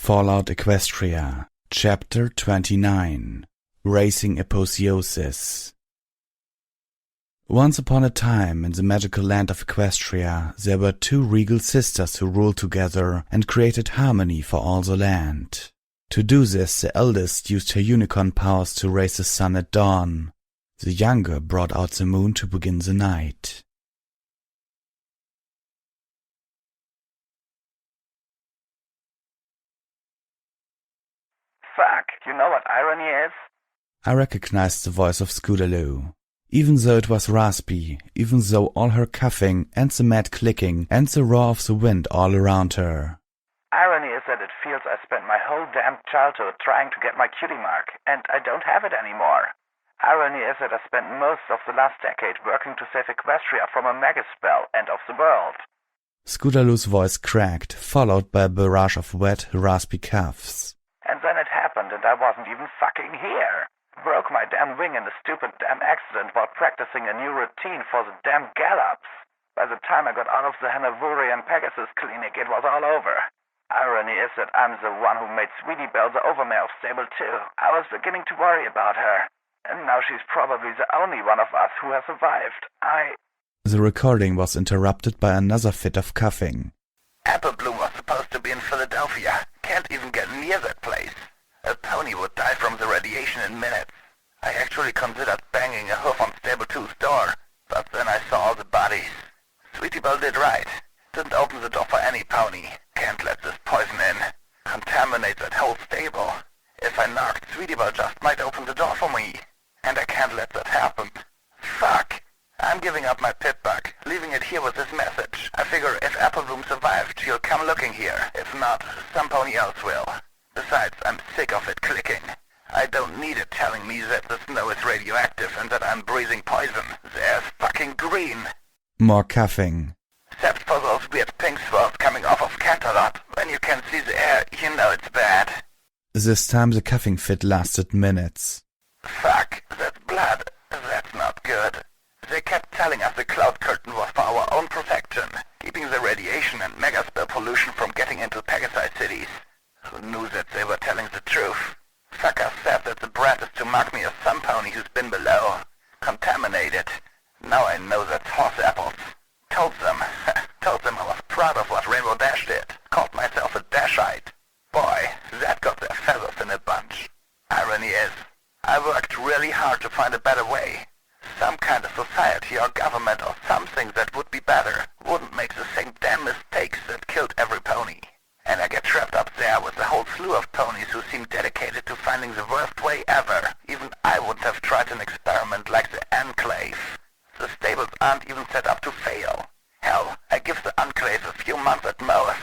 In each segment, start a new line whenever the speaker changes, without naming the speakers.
Fallout Equestria, Chapter 29, Racing Apotheosis. Once upon a time, in the magical land of Equestria, there were two regal sisters who ruled together and created harmony for all the land. To do this, the eldest used her unicorn powers to raise the sun at dawn. The younger brought out the moon to begin the night.
Fuck, you know what irony is?
I recognized the voice of Scootaloo. Even though it was raspy, even though all her coughing and the mad clicking and the roar of the wind all around her.
Irony is that it feels I spent my whole damn childhood trying to get my cutie mark, and I don't have it anymore. Irony is that I spent most of the last decade working to save Equestria from a mega-spell and of the world.
Scootaloo's voice cracked, followed by a barrage of wet, raspy coughs.
And then it happened, and I wasn't even fucking here. Broke my damn wing in a stupid damn accident while practicing a new routine for the damn gallops. By the time I got out of the Hanoverian Pegasus clinic, it was all over. Irony is that I'm the one who made Sweetie Belle the overmare of Stable 2. I was beginning to worry about her. And now she's probably the only one of us who has survived.
The recording was interrupted by another fit of coughing.
Apple Bloom was supposed to be in Philadelphia. Can't even get near that place. A pony would die from the radiation in minutes. I actually considered banging a hoof on Stable 2's door, but then I saw all the bodies. Sweetie Belle did right. Didn't open the door for any pony. Can't let this poison in. Contaminate that whole stable. If I knocked, Sweetie Belle just might open the door for me. And I can't let that happen. Fuck. I'm giving up my pit bug, leaving it here with this message. I figure if Apple Bloom survived, she'll come looking here. If not, some pony else will. Besides, I'm sick of it clicking. I don't need it telling me that the snow is radioactive and that I'm breathing poison. The air's fucking green.
More coughing.
Except for those weird pink swirls coming off of Canterlot. When you can see the air, you know it's bad.
This time the coughing fit lasted minutes.
Fuck, that's blood. That's not good. They kept telling us the cloud curtain was for our own protection, keeping the radiation and megaspell pollution from getting into Pegasi cities. Who knew that they were telling the truth? Fucker said that the brand is to mark me as some pony who's been below. Contaminated. Now I know that's horse apples. Told them I was proud of what Rainbow Dash did. Called myself a Dashite. Boy, that got their feathers in a bunch. Irony is, I worked really hard to find a better way. Some kind of society or government or something that would be better. Wouldn't make the same damn mistakes that killed every pony. And I get trapped up there with a whole slew of ponies who seem dedicated to finding the worst way ever. Even I wouldn't have tried an experiment like the Enclave. The stables aren't even set up to fail. Hell, I give the Enclave a few months at most.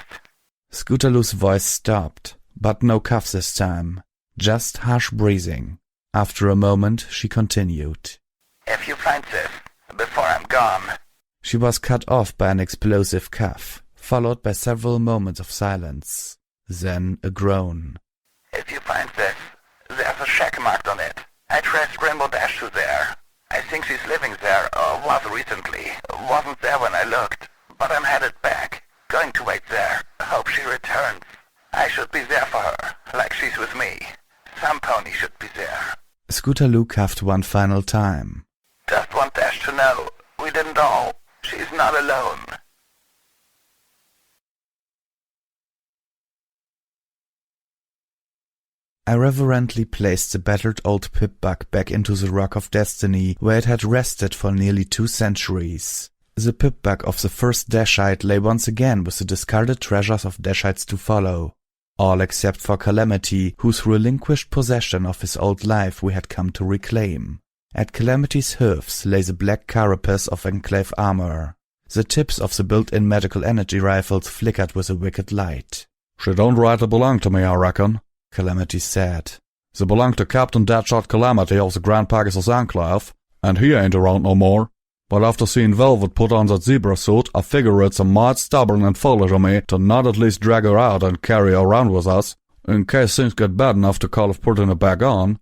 Scootaloo's voice stopped, but no coughs this time. Just harsh breathing. After a moment, she continued.
If you find this, before I'm gone.
She was cut off by an explosive cough, followed by several moments of silence. Then a groan.
If you find this, there's a shack marked on it. I traced Rainbow Dash to there. I think she's living there, or was recently. Wasn't there when I looked, but I'm headed back. Going to wait there. Hope she returns. I should be there for her, like she's with me. Some pony should be there.
Scootaloo coughed one final time.
Just want Dash to know, we didn't all. She's not alone.
I reverently placed the battered old pip-bug back into the Rock of Destiny, where it had rested for nearly 2 centuries. The pip-bug of the first Dashite lay once again with the discarded treasures of Dashites to follow. All except for Calamity, whose relinquished possession of his old life we had come to reclaim. At Calamity's hooves lay the black carapace of Enclave armor. The tips of the built-in medical energy rifles flickered with a wicked light.
"She don't rightly belong to me, I reckon,"
Calamity said.
"They belong to Captain Deadshot Calamity of the Grand Pegasus Enclave, and he ain't around no more. But after seeing Velvet put on that zebra suit, I figure it's a mite stubborn and foolish of me to not at least drag her out and carry her around with us, in case things get bad enough to call of putting her back on."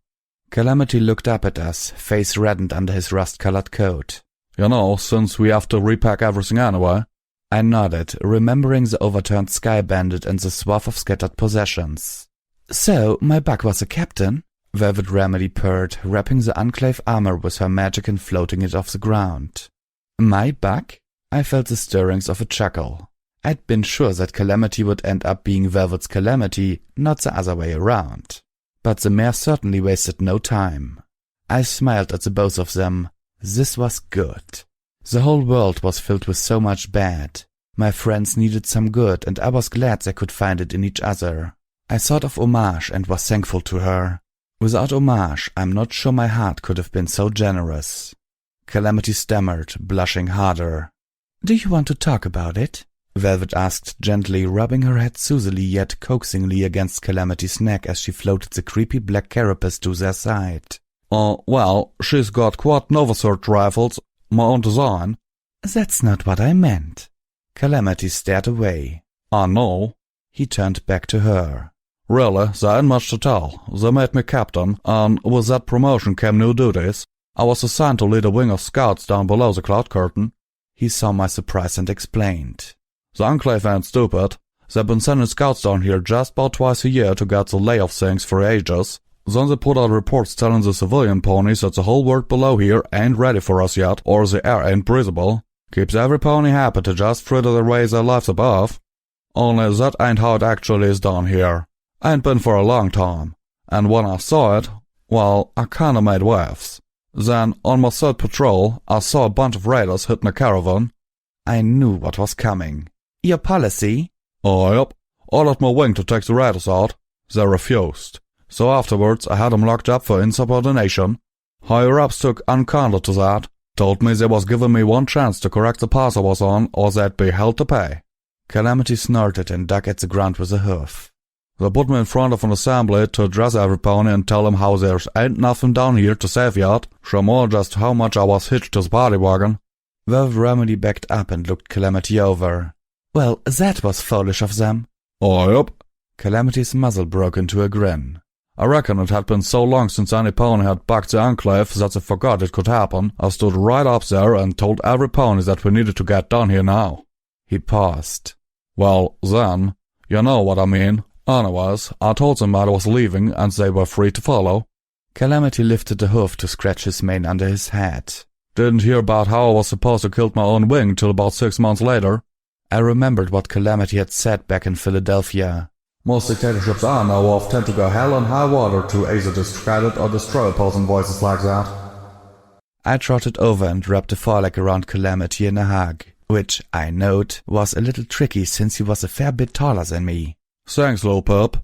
Calamity looked up at us, face reddened under his rust-colored coat.
"You know, since we have to repack everything anyway,
I nodded, remembering the overturned Sky Bandit and the swath of scattered possessions. So, my bug was a captain? Velvet Remedy purred, wrapping the Enclave armor with her magic and floating it off the ground. My bug? I felt the stirrings of a chuckle. I'd been sure that Calamity would end up being Velvet's calamity, not the other way around. But the mare certainly wasted no time. I smiled at the both of them. This was good. The whole world was filled with so much bad. My friends needed some good, and I was glad they could find it in each other. I thought of Homage and was thankful to her. Without Homage, I'm not sure my heart could have been so generous. Calamity stammered, blushing harder. Do you want to talk about it? Velvet asked gently, rubbing her head soothingly yet coaxingly against Calamity's neck as she floated the creepy black carapace to their side.
Well, she's got quad Novasert rifles, my own design.
That's not what I meant. Calamity stared away.
I know.
He turned back to her.
Really, there ain't much to tell. They made me captain, and with that promotion came new duties. I was assigned to lead a wing of scouts down below the cloud curtain.
He saw my surprise and explained.
The Enclave ain't stupid. They've been sending scouts down here just about twice a year to get the lay of things for ages. Then they put out reports telling the civilian ponies that the whole world below here ain't ready for us yet, or the air ain't breathable. Keeps every pony happy to just fritter their ways their lives above. Only that ain't how it actually is down here. Ain't been for a long time. And when I saw it, well, I kinda made waves. Then, on my third patrol, I saw a bunch of raiders hitting a caravan.
I knew what was coming. Your policy?
Oh, yep. Ordered my wing to take the raiders out. They refused. So afterwards, I had them locked up for insubordination. Higher-ups took unkindly to that. Told me they was giving me one chance to correct the path I was on, or they'd be held to pay.
Calamity snorted and dug at the ground with a hoof.
They put me in front of an assembly to address every pony and tell them how there's ain't nothing down here to save yet, show more just how much I was hitched to the party wagon.
Velvet Remedy backed up and looked Calamity over. Well, that was foolish of them.
Oh, yep.
Calamity's muzzle broke into a grin.
I reckon it had been so long since any pony had bucked the Enclave that they forgot it could happen. I stood right up there and told every pony that we needed to get down here now.
He paused.
Well, then, you know what I mean. Anyways, I told them I was leaving and they were free to follow.
Calamity lifted a hoof to scratch his mane under his hat.
Didn't hear about how I was supposed to kill my own wing till about 6 months later.
I remembered what Calamity had said back in Philadelphia.
Most dictatorships I know of tend to go hell and high water to either discredit or destroy opposing voices like that.
I trotted over and wrapped a foreleg around Calamity in a hug, which, I note, was a little tricky since he was a fair bit taller than me.
Thanks, little pup.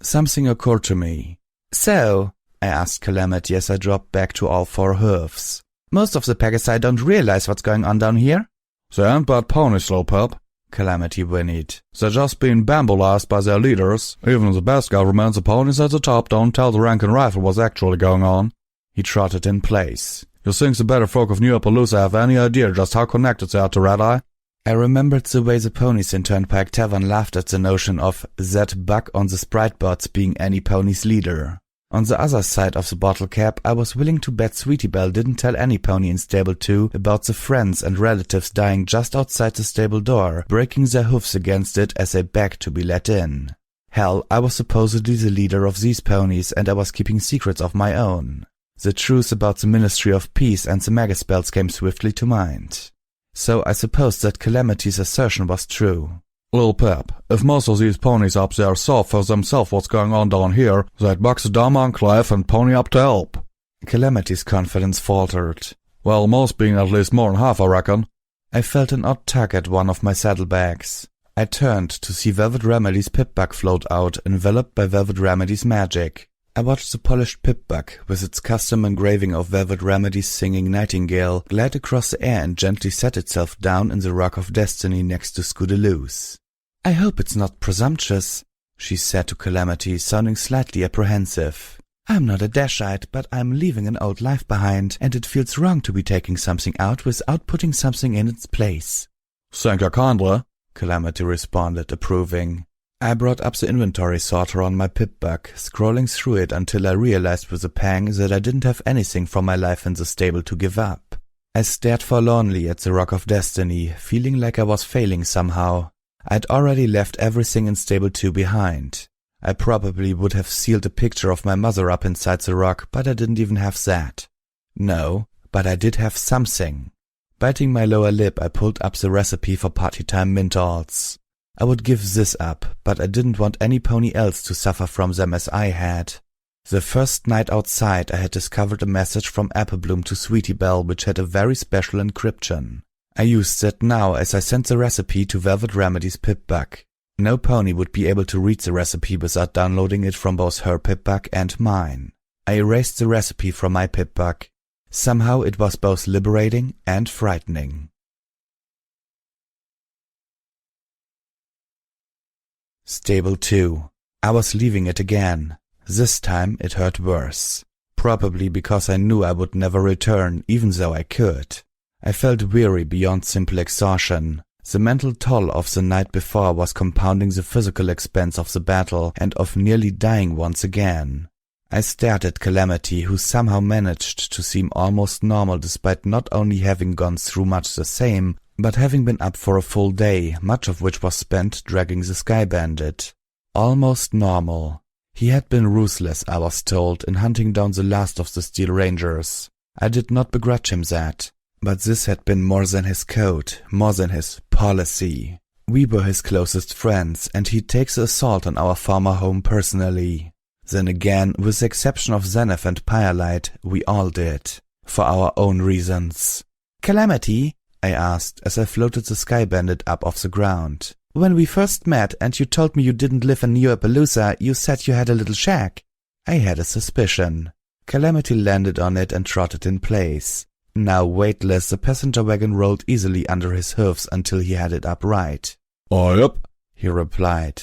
Something occurred to me. So, I asked Calamity as I dropped back to all four hooves. Most of the Pegasi don't realize what's going on down here?
They ain't bad ponies, little pup.
Calamity whinnied.
They're just being bamboozled by their leaders. Even in the best governments, the ponies at the top don't tell the rank and rifle what's actually going on.
He trotted in place.
You think the better folk of New Appaloosa have any idea just how connected they are to Red Eye?
I remembered the way the ponies in Turnpike Tavern laughed at the notion of that bug on the sprite bots being any pony's leader. On the other side of the bottle cap, I was willing to bet Sweetie Belle didn't tell any pony in Stable 2 about the friends and relatives dying just outside the stable door, breaking their hoofs against it as they begged to be let in. Hell, I was supposedly the leader of these ponies and I was keeping secrets of my own. The truth about the Ministry of Peace and the Megaspells came swiftly to mind. So I suppose that Calamity's assertion was true.
Lil Pep, if most of these ponies up there saw for themselves what's going on down here, they'd buck the dumb Enclave and pony up to help.
Calamity's confidence faltered.
Well, most being at least more than half, I reckon.
I felt an odd tug at one of my saddlebags. I turned to see Velvet Remedy's pip-bug float out, enveloped by Velvet Remedy's magic. I watched the polished pip-bug, with its custom engraving of Velvet Remedy's singing nightingale, glide across the air and gently set itself down in the Rock of Destiny next to Scootaloo's. I hope it's not presumptuous, she said to Calamity, sounding slightly apprehensive. I'm not a Dashite, but I'm leaving an old life behind, and it feels wrong to be taking something out without putting something in its place.
Thank you kindly,
Calamity responded, approving. I brought up the inventory sorter on my pip-bug, scrolling through it until I realized with a pang that I didn't have anything from my life in the stable to give up. I stared forlornly at the Rock of Destiny, feeling like I was failing somehow. I'd already left everything in Stable 2 behind. I probably would have sealed a picture of my mother up inside the rock, but I didn't even have that. No, but I did have something. Biting my lower lip, I pulled up the recipe for party time mintalls. I would give this up, but I didn't want any pony else to suffer from them as I had. The first night outside, I had discovered a message from Applebloom to Sweetie Belle which had a very special encryption. I used that now as I sent the recipe to Velvet Remedy's Pip-Bug. No pony would be able to read the recipe without downloading it from both her Pip-Bug and mine. I erased the recipe from my Pip-Bug. Somehow it was both liberating and frightening. Stable 2. I was leaving it again. This time it hurt worse. Probably because I knew I would never return, even though I could. I felt weary beyond simple exhaustion. The mental toll of the night before was compounding the physical expense of the battle and of nearly dying once again. I stared at Calamity, who somehow managed to seem almost normal despite not only having gone through much the same, but having been up for a full day, much of which was spent dragging the Sky Bandit. Almost normal. He had been ruthless, I was told, in hunting down the last of the Steel Rangers. I did not begrudge him that. But this had been more than his code, more than his policy. We were his closest friends, and he'd take the assault on our former home personally. Then again, with the exception of Zenith and Pyrelight, we all did. For our own reasons. "Calamity?" I asked as I floated the Sky Bandit up off the ground. "When we first met and you told me you didn't live in New Appaloosa, you said you had a little shack." I had a suspicion. Calamity landed on it and trotted in place. Now weightless, the passenger wagon rolled easily under his hooves until he had it upright.
Yep,
he replied.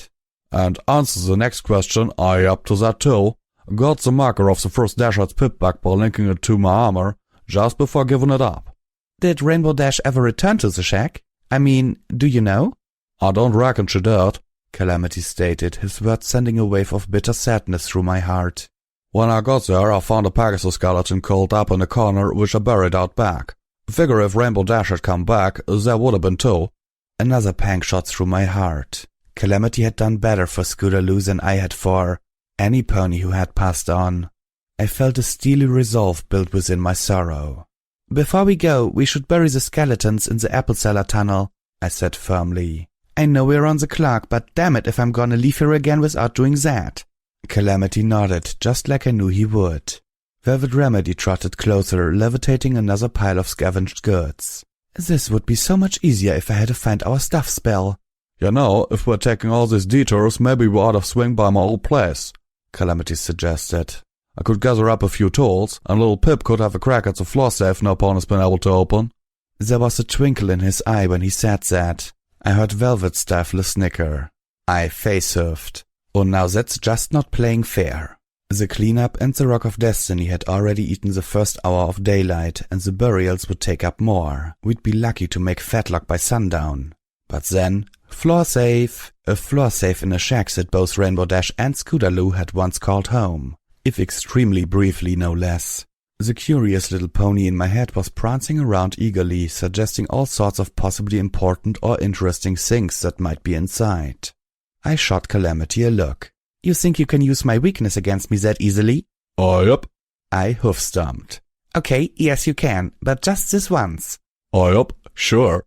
And answer the next question, I up to that too. Got the marker of the first Dasher's Pip-Bug by linking it to my armor, just before giving it up.
Did Rainbow Dash ever return to the shack? I mean, do you know?
I don't reckon she did,
Calamity stated, his words sending a wave of bitter sadness through my heart.
When I got there, I found a Pegasus skeleton curled up in a corner which I buried out back. Figure if Rainbow Dash had come back, there would have been two.
Another pang shot through my heart. Calamity had done better for Scootaloo than I had for any pony who had passed on. I felt a steely resolve build within my sorrow. "Before we go, we should bury the skeletons in the apple cellar tunnel," I said firmly. "I know we're on the clock, but damn it if I'm gonna leave here again without doing that." Calamity nodded, just like I knew he would. Velvet Remedy trotted closer, levitating another pile of scavenged goods. "This would be so much easier if I had a find our stuff spell."
You know, if we're taking all these detours, maybe we ought to swing by my old place, Calamity suggested. I could gather up a few tools, and little Pip could have a crack at the floor safe no opponent's been able to open.
There was a twinkle in his eye when he said that. I heard Velvet stifle a snicker. I face-surfed. Oh, now that's just not playing fair. The cleanup and the Rock of Destiny had already eaten the first hour of daylight, and the burials would take up more. We'd be lucky to make Fatlock by sundown. But then, floor safe. A floor safe in a shack that both Rainbow Dash and Scootaloo had once called home. If extremely briefly, no less. The curious little pony in my head was prancing around eagerly, suggesting all sorts of possibly important or interesting things that might be inside. I shot Calamity a look. "You think you can use my weakness against me that easily?"
Yep.
I hoof-stomped. "Okay, yes you can, but just this once."
Yep, sure.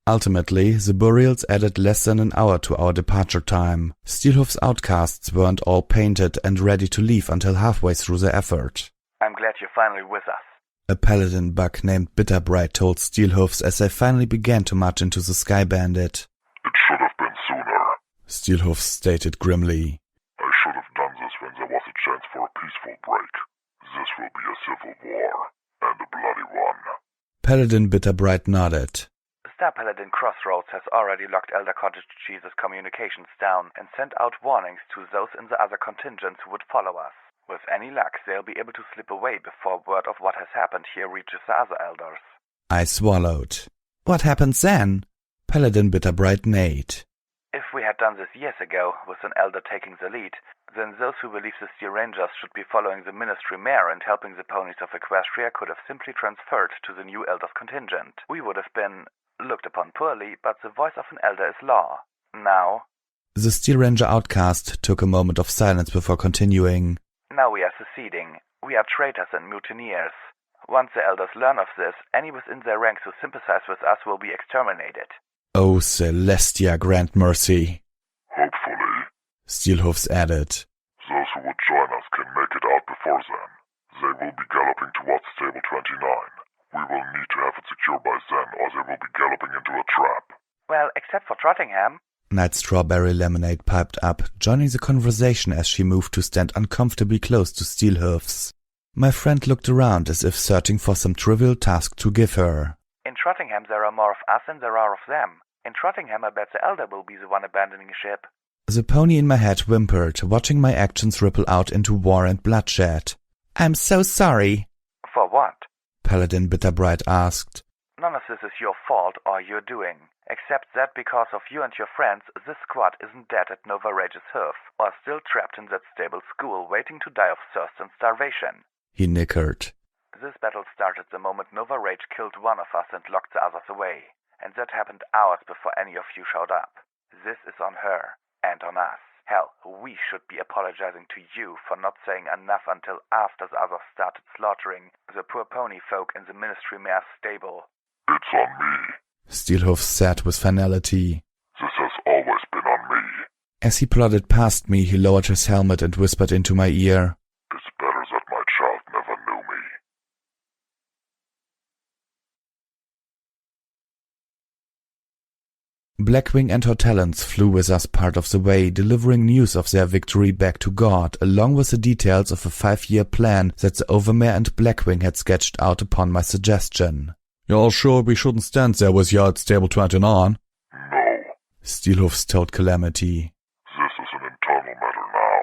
Ultimately, the burials added less than an hour to our departure time. Steelhoof's outcasts weren't all painted and ready to leave until halfway through the effort.
"I'm glad you're finally with us,"
a paladin buck named Bitterbright told Steelhoofs as they finally began to march into the Sky Bandit.
"It should have been sooner,"
Steelhoofs stated grimly.
"I should have done this when there was a chance for a peaceful break. This will be a civil war, and a bloody one."
Paladin Bitterbright nodded.
Star Paladin Crossroads has already locked Elder Cottage Cheese's communications down and sent out warnings to those in the other contingents who would follow us. With any luck, they'll be able to slip away before word of what has happened here reaches the other elders.
I swallowed. "What happens then?" Paladin Bitterbright neighed.
If we had done this years ago, with an elder taking the lead,
then those who believe the Steel Rangers should be following the Ministry Mayor and helping the ponies of Equestria could have simply transferred to the new Elders contingent. We would have been looked upon poorly, but the voice of an elder is law. Now...
The Steel Ranger outcast took a moment of silence before continuing.
Now we are seceding. We are traitors and mutineers. Once the elders learn of this, any within their ranks who sympathize with us will be exterminated.
Oh, Celestia, grant mercy.
Hopefully,
Steelhoofs added.
those who would join us can make it out before then. They will be galloping towards Stable 29. We will need to have it secure by then, or they will be galloping into a trap.
Well, except for Trottingham.
Night Strawberry Lemonade piped up, joining the conversation as she moved to stand uncomfortably close to Steelhoofs. My friend looked around as if searching for some trivial task to give her.
In Trottingham there are more of us than there are of them. In Trottingham I bet the elder will be the one abandoning ship.
The pony in my head whimpered, watching my actions ripple out into war and bloodshed. I'm so sorry.
For what?
Paladin Bitterbright asked.
None of this is your fault or your doing, except that because of you and your friends, this squad isn't dead at Nova Rage's Hoof, or still trapped in that stable school waiting to die of thirst and starvation.
He nickered.
This battle started the moment Nova Rage killed one of us and locked the others away, and that happened hours before any of you showed up. This is on her, and on us. Hell, we should be apologizing to you for not saying enough until after the others started slaughtering the poor pony folk in the Ministry Mayor's stable.
It's on me.
Steelhoof said with finality.
This has always been on me.
As he plodded past me, he lowered his helmet and whispered into my ear.
It's better that my child never knew me.
Blackwing and her talons flew with us part of the way, delivering news of their victory back to God, along with the details of a 5-year plan that the Overmare and Blackwing had sketched out upon my suggestion.
You're sure we shouldn't stand there with you at Stable 29?
No.
Steelhoofs told Calamity.
This is an internal matter now.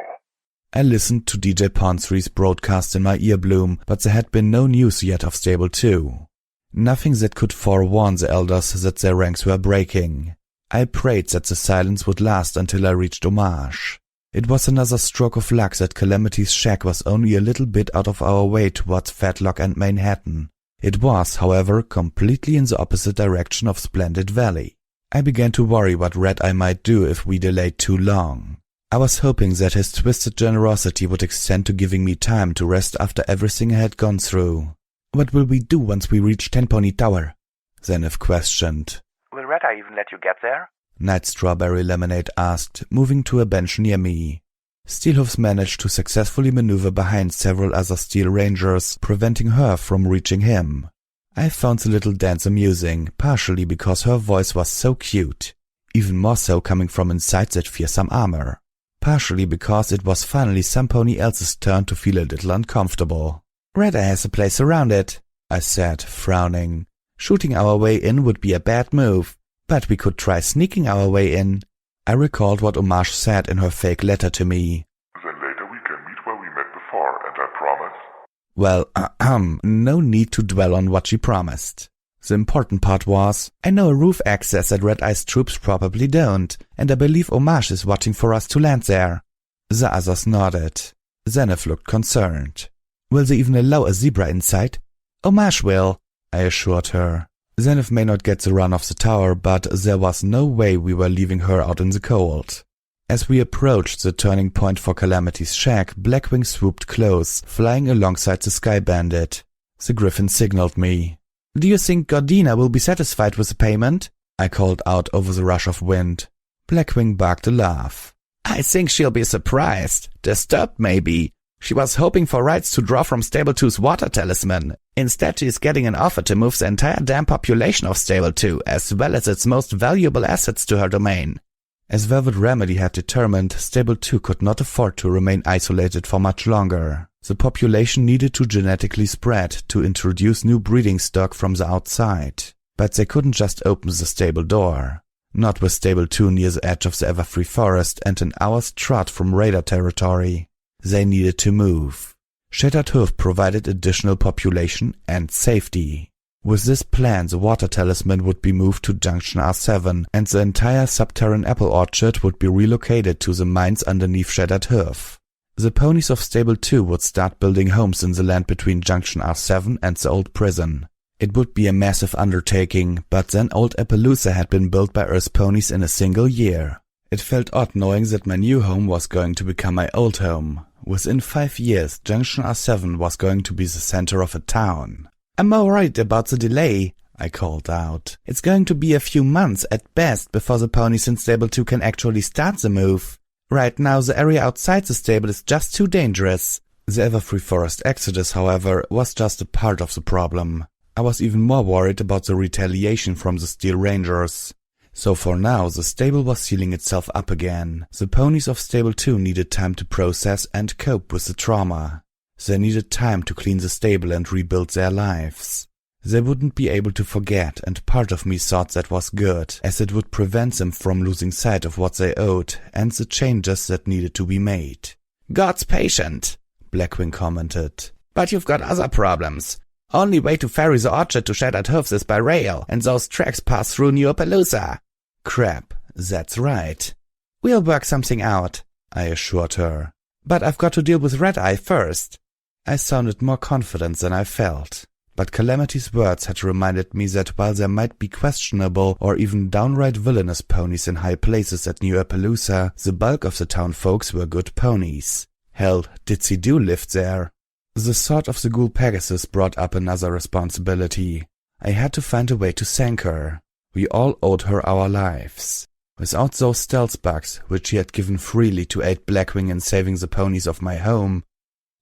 I listened to DJ Ponsry's broadcast in my earbloom, but there had been no news yet of Stable 2. Nothing that could forewarn the elders that their ranks were breaking. I prayed that the silence would last until I reached Homage. It was another stroke of luck that Calamity's shack was only a little bit out of our way towards Fatlock and Manhattan. It was, however, completely in the opposite direction of Splendid Valley. I began to worry what Red Eye might do if we delayed too long. I was hoping that his twisted generosity would extend to giving me time to rest after everything I had gone through. What will we do once we reach Tenpony Tower? Zenith questioned.
Will Red Eye even let you get there?
Night Strawberry Lemonade asked, moving to a bench near me. Steelhoofs managed to successfully maneuver behind several other Steel Rangers, preventing her from reaching him. I found the little dance amusing, partially because her voice was so cute, even more so coming from inside that fearsome armor, partially because it was finally some pony else's turn to feel a little uncomfortable. Red Eye has a place around it, I said, frowning. Shooting our way in would be a bad move, but we could try sneaking our way in. I recalled what Homage said in her fake letter to me.
Then later we can meet where we met before, and I promise.
Well, no need to dwell on what she promised. The important part was, I know a roof access that Red Eye's troops probably don't, and I believe Homage is watching for us to land there. The others nodded. Zenith looked concerned. Will they even allow a zebra inside? Homage will, I assured her. Zenith may not get the run of the tower, but there was no way we were leaving her out in the cold. As we approached the turning point for Calamity's shack, Blackwing swooped close, flying alongside the Sky Bandit. The Griffin signaled me. Do you think Gardena will be satisfied with the payment? I called out over the rush of wind. Blackwing barked a laugh. I think she'll be surprised. Disturbed, maybe. She was hoping for rights to draw from Stable 2's water talisman. Instead, she is getting an offer to move the entire damn population of Stable 2, as well as its most valuable assets to her domain. As Velvet Remedy had determined, Stable 2 could not afford to remain isolated for much longer. The population needed to genetically spread to introduce new breeding stock from the outside. But they couldn't just open the stable door. Not with Stable 2 near the edge of the Everfree Forest and an hour's trot from raider territory. They needed to move. Shattered Hoof provided additional population and safety. With this plan, the water talisman would be moved to Junction R7, and the entire Subterran apple orchard would be relocated to the mines underneath Shattered Hoof. The ponies of Stable 2 would start building homes in the land between Junction R7 and the old prison. It would be a massive undertaking, but then Old Appaloosa had been built by Earth's ponies in a single year. It felt odd knowing that my new home was going to become my old home. Within 5 years, Junction R7 was going to be the center of a town. "I'm worried about the delay," I called out. "It's going to be a few months at best before the ponies in Stable 2 can actually start the move. Right now, the area outside the stable is just too dangerous." The Everfree Forest exodus, however, was just a part of the problem. I was even more worried about the retaliation from the Steel Rangers. So for now, the stable was sealing itself up again. The ponies of Stable 2 needed time to process and cope with the trauma. They needed time to clean the stable and rebuild their lives. They wouldn't be able to forget, and part of me thought that was good, as it would prevent them from losing sight of what they owed and the changes that needed to be made. "God's patient," Blackwing commented. "But you've got other problems. Only way to ferry the orchard to Shattered Hoofs is by rail, and those tracks pass through New Appaloosa." "Crap, that's right." "We'll work something out," I assured her. "But I've got to deal with Red Eye first." I sounded more confident than I felt. But Calamity's words had reminded me that while there might be questionable or even downright villainous ponies in high places at New Appaloosa, the bulk of the town folks were good ponies. Hell, Ditsy Do lived there. The thought of the ghoul Pegasus brought up another responsibility. I had to find a way to thank her. We all owed her our lives. Without those stealth bugs, which she had given freely to aid Blackwing in saving the ponies of my home,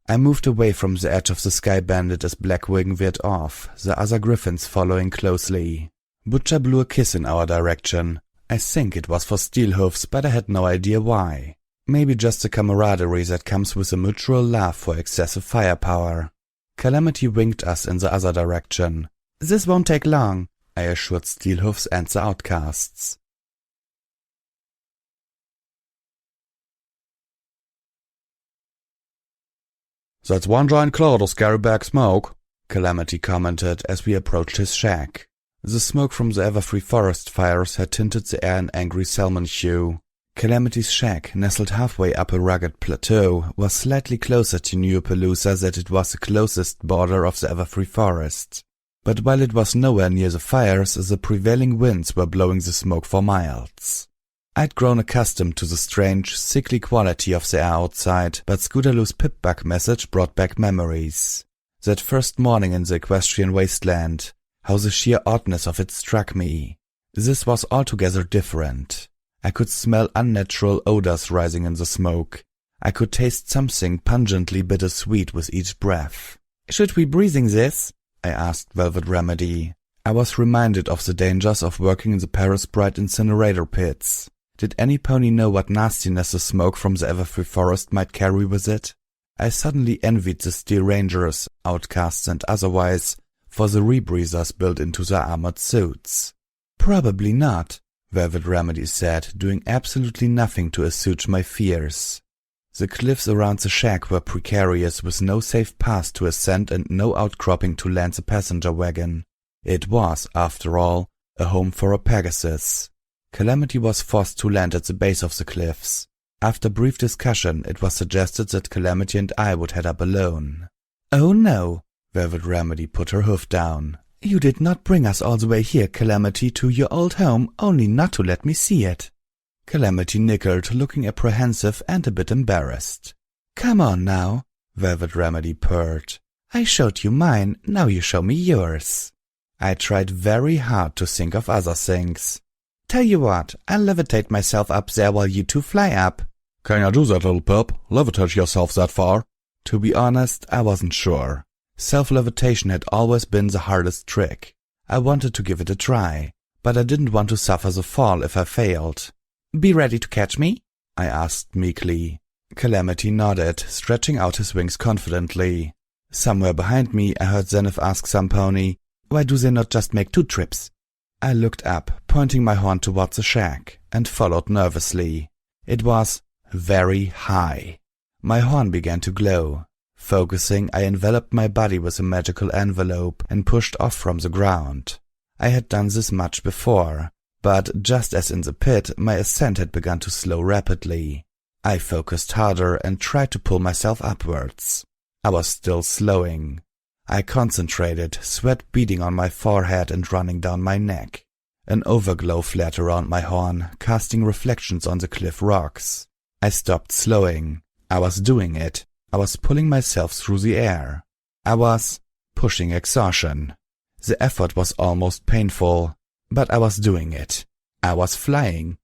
I moved away from the edge of the Sky Bandit as Blackwing veered off, the other griffins following closely. Butcher blew a kiss in our direction. I think it was for Steelhoofs, but I had no idea why. Maybe just the camaraderie that comes with a mutual love for excessive firepower. Calamity winked us in the other direction. "This won't take long," I assured Steelhoofs and the outcasts.
"That's one giant cloud of scary black smoke," Calamity commented as we approached his shack. The smoke from the Everfree Forest fires had tinted the air an angry salmon hue. Calamity's shack, nestled halfway up a rugged plateau, was slightly closer to New Appaloosa than it was the closest border of the Everfree Forest. But while it was nowhere near the fires, the prevailing winds were blowing the smoke for miles. I'd grown accustomed to the strange, sickly quality of the air outside, but Scootaloo's pip-bug message brought back memories. That first morning in the Equestrian wasteland, how the sheer oddness of it struck me. This was altogether different. I could smell unnatural odors rising in the smoke. I could taste something pungently bittersweet with each breath. "Should we breathing this?" I asked Velvet Remedy. I was reminded of the dangers of working in the Paris Bright incinerator pits. Did any pony know what nastiness the smoke from the Everfree Forest might carry with it? I suddenly envied the Steel Rangers, outcasts and otherwise, for the rebreathers built into their armored suits. "Probably not," Velvet Remedy said, doing absolutely nothing to assuage my fears. The cliffs around the shack were precarious, with no safe path to ascend and no outcropping to land the passenger wagon. It was, after all, a home for a Pegasus. Calamity was forced to land at the base of the cliffs. After brief discussion, it was suggested that Calamity and I would head up alone. "Oh no," Velvet Remedy put her hoof down. "You did not bring us all the way here, Calamity, to your old home, only not to let me see it." Calamity nickered, looking apprehensive and a bit embarrassed. "Come on now," Velvet Remedy purred. "I showed you mine, now you show me yours." I tried very hard to think of other things. "Tell you what, I'll levitate myself up there while you two fly up." "Can you do that, little pup? Levitate yourself that far?"
To be honest, I wasn't sure. Self-levitation had always been the hardest trick. I wanted to give it a try, but I didn't want to suffer the fall if I failed. "Be ready to catch me?" I asked meekly. Calamity nodded, stretching out his wings confidently. Somewhere behind me I heard Zenith ask some pony, "Why do they not just make 2 trips?" I looked up, pointing my horn towards the shack, and followed nervously. It was very high. My horn began to glow. Focusing, I enveloped my body with a magical envelope and pushed off from the ground. I had done this much before, but just as in the pit, my ascent had begun to slow rapidly. I focused harder and tried to pull myself upwards. I was still slowing. I concentrated, sweat beading on my forehead and running down my neck. An overglow flared around my horn, casting reflections on the cliff rocks. I stopped slowing. I was doing it. I was pulling myself through the air. I was pushing exhaustion. The effort was almost painful, but I was doing it. I was flying.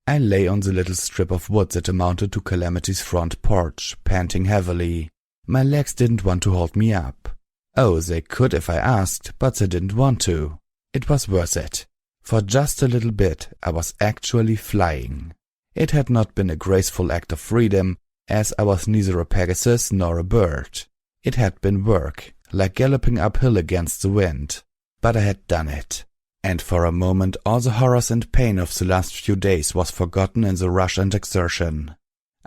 I lay on the little strip of wood that amounted to Calamity's front porch, panting heavily. My legs didn't want to hold me up. Oh, they could if I asked, but they didn't want to. It was worth it. For just a little bit, I was actually flying. It had not been a graceful act of freedom, as I was neither a Pegasus nor a bird. It had been work, like galloping uphill against the wind. But I had done it. And for a moment all the horrors and pain of the last few days was forgotten in the rush and exertion.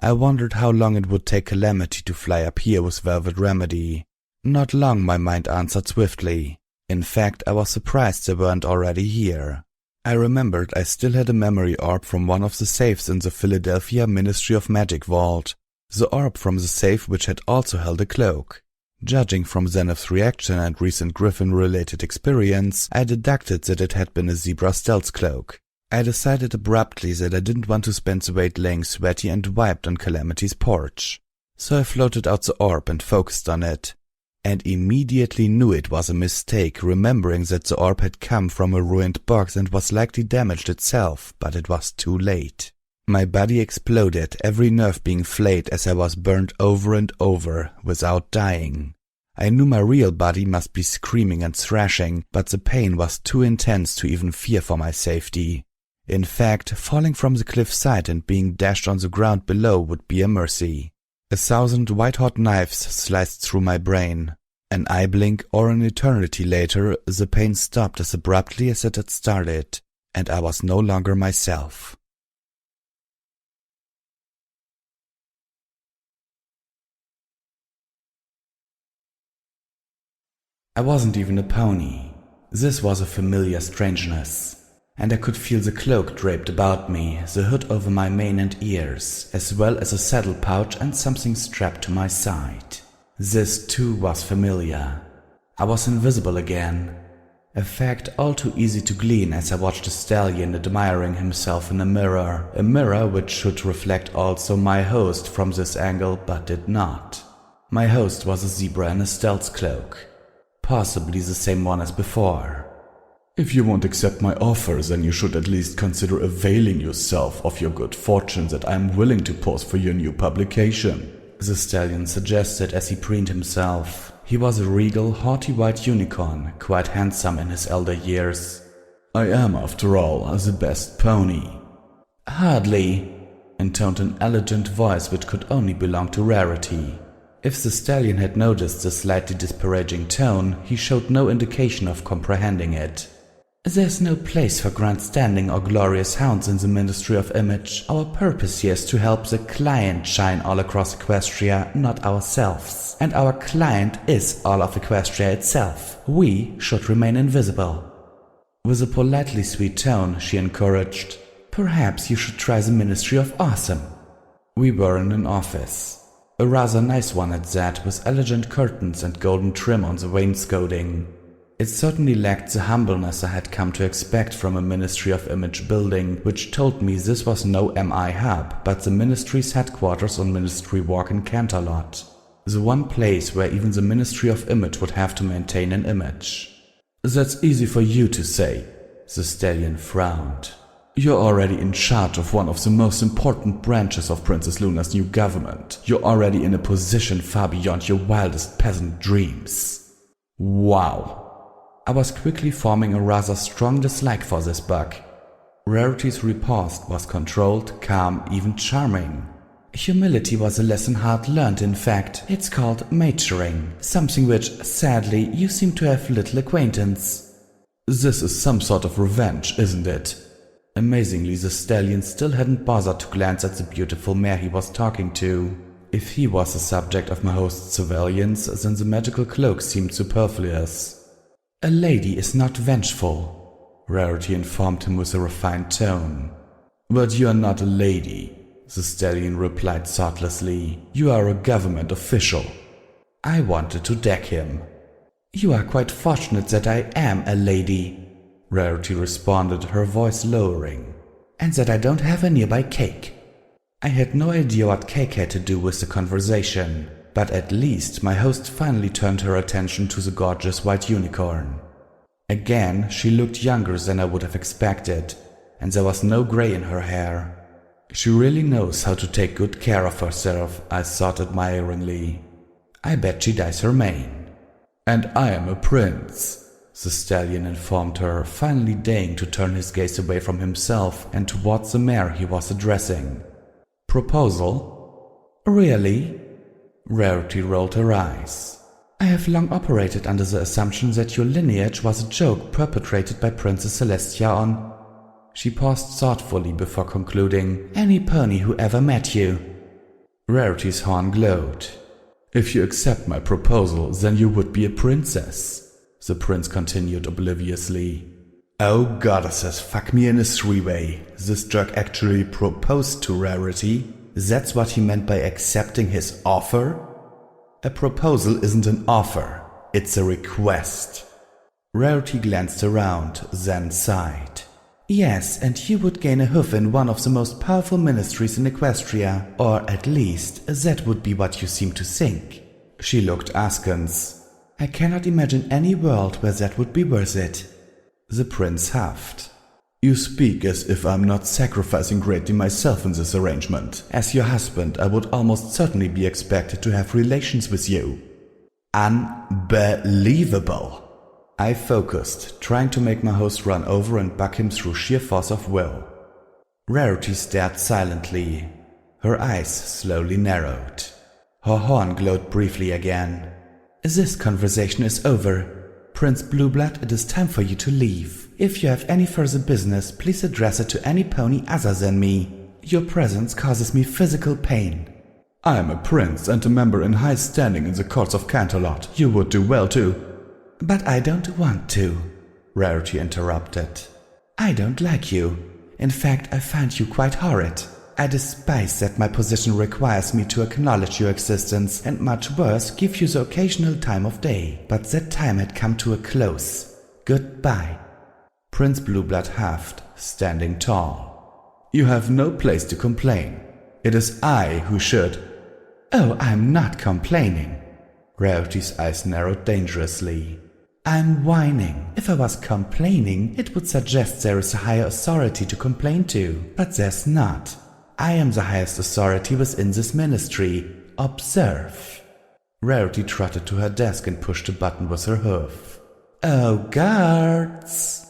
I wondered how long it would take Calamity to fly up here with Velvet Remedy. Not long, my mind answered swiftly. In fact, I was surprised they weren't already here. I remembered I still had a memory orb from one of the safes in the Philadelphia Ministry of Magic vault. The orb from the safe which had also held a cloak. Judging from Zenith's reaction and recent Griffin-related experience, I deducted that it had been a zebra stealth cloak. I decided abruptly that I didn't want to spend the wait laying sweaty and wiped on Calamity's porch. So I floated out the orb and focused on it. And immediately knew it was a mistake, remembering that the orb had come from a ruined box and was likely damaged itself, but it was too late. My body exploded, every nerve being flayed as I was burned over and over, without dying. I knew my real body must be screaming and thrashing, but the pain was too intense to even fear for my safety. In fact, falling from the cliff side and being dashed on the ground below would be a mercy. 1,000 white-hot knives sliced through my brain. An eye blink or an eternity later, the pain stopped as abruptly as it had started, and I was no longer myself. I wasn't even a pony. This was a familiar strangeness, and I could feel the cloak draped about me, the hood over my mane and ears, as well as a saddle pouch and something strapped to my side. This too was familiar. I was invisible again, a fact all too easy to glean as I watched the stallion admiring himself in a mirror which should reflect also my host from this angle but did not. My host was a zebra in a stealth cloak. Possibly the same one as before.
If you won't accept my offer, then you should at least consider availing yourself of your good fortune that I am willing to pose for your new publication,
the stallion suggested as he preened himself. He was a regal, haughty white unicorn, quite handsome in his elder years.
I am, after all, the best pony.
Hardly, intoned an elegant voice which could only belong to Rarity. If the stallion had noticed the slightly disparaging tone, he showed no indication of comprehending it. There's no place for grandstanding or glorious hounds in the Ministry of Image. Our purpose here is to help the client shine all across Equestria, not ourselves. And our client is all of Equestria itself. We should remain invisible. With a politely sweet tone, she encouraged, "Perhaps you should try the Ministry of Awesome." We were in an office. A rather nice one at that, with elegant curtains and golden trim on the wainscoting. It certainly lacked the humbleness I had come to expect from a Ministry of Image building, which told me this was no MI hub, but the Ministry's headquarters on Ministry Walk in Canterlot. The one place where even the Ministry of Image would have to maintain an image.
That's easy for you to say,
the stallion frowned.
You're already in charge of one of the most important branches of Princess Luna's new government. You're already in a position far beyond your wildest peasant dreams.
Wow. I was quickly forming a rather strong dislike for this bug. Rarity's riposte was controlled, calm, even charming. Humility was a lesson hard learned, in fact. It's called maturing, something which, sadly, you seem to have little acquaintance.
This is some sort of revenge, isn't it?
Amazingly, the stallion still hadn't bothered to glance at the beautiful mare he was talking to. If he was the subject of my host's surveillance, then the magical cloak seemed superfluous. A lady is not vengeful. Rarity informed him with a refined tone. "But you are not a lady," the stallion replied thoughtlessly. "You are a government official." I wanted to deck him. "You are quite fortunate that I am a lady," Rarity responded, her voice lowering, "and that I don't have a nearby cake." I had no idea what cake had to do with the conversation, but at least my host finally turned her attention to the gorgeous white unicorn. Again, she looked younger than I would have expected, and there was no gray in her hair. She really knows how to take good care of herself, I thought admiringly. I bet she dyes her mane. "And I am a prince," the stallion informed her, finally deigning to turn his gaze away from himself and towards the mare he was addressing. "Proposal? Really?" Rarity rolled her eyes. "I have long operated under the assumption that your lineage was a joke perpetrated by Princess Celestia on—" She paused thoughtfully before concluding, "any pony who ever met you." Rarity's horn glowed. "If you accept my proposal, then you would be a princess," the prince continued obliviously. Oh goddesses, fuck me in a three-way. This jerk actually proposed to Rarity? That's what he meant by accepting his offer? A proposal isn't an offer, it's a request. Rarity glanced around, then sighed. Yes, and you would gain a hoof in one of the most powerful ministries in Equestria, or at least, that would be what you seem to think. She looked askance. I cannot imagine any world where that would be worth it. The prince huffed. You speak as if I'm not sacrificing greatly myself in this arrangement. As your husband, I would almost certainly be expected to have relations with you. Unbelievable! I focused, trying to make my host run over and buck him through sheer force of will. Rarity stared silently. Her eyes slowly narrowed. Her horn glowed briefly again. This conversation is over. Prince Blueblood, it is time for you to leave. If you have any further business, please address it to any pony other than me. Your presence causes me physical pain. I am a prince and a member in high standing in the courts of Canterlot. You would do well too. But I don't want to, Rarity interrupted. I don't like you. In fact, I find you quite horrid. I despise that my position requires me to acknowledge your existence and much worse, give you the occasional time of day. But that time had come to a close. Goodbye. Prince Blueblood huffed, standing tall. You have no place to complain. It is I who should. Oh, I'm not complaining. Rarity's eyes narrowed dangerously. I'm whining. If I was complaining, it would suggest there is a higher authority to complain to, but there's not. I am the highest authority within this ministry. Observe. Rarity trotted to her desk and pushed a button with her hoof. Oh, guards!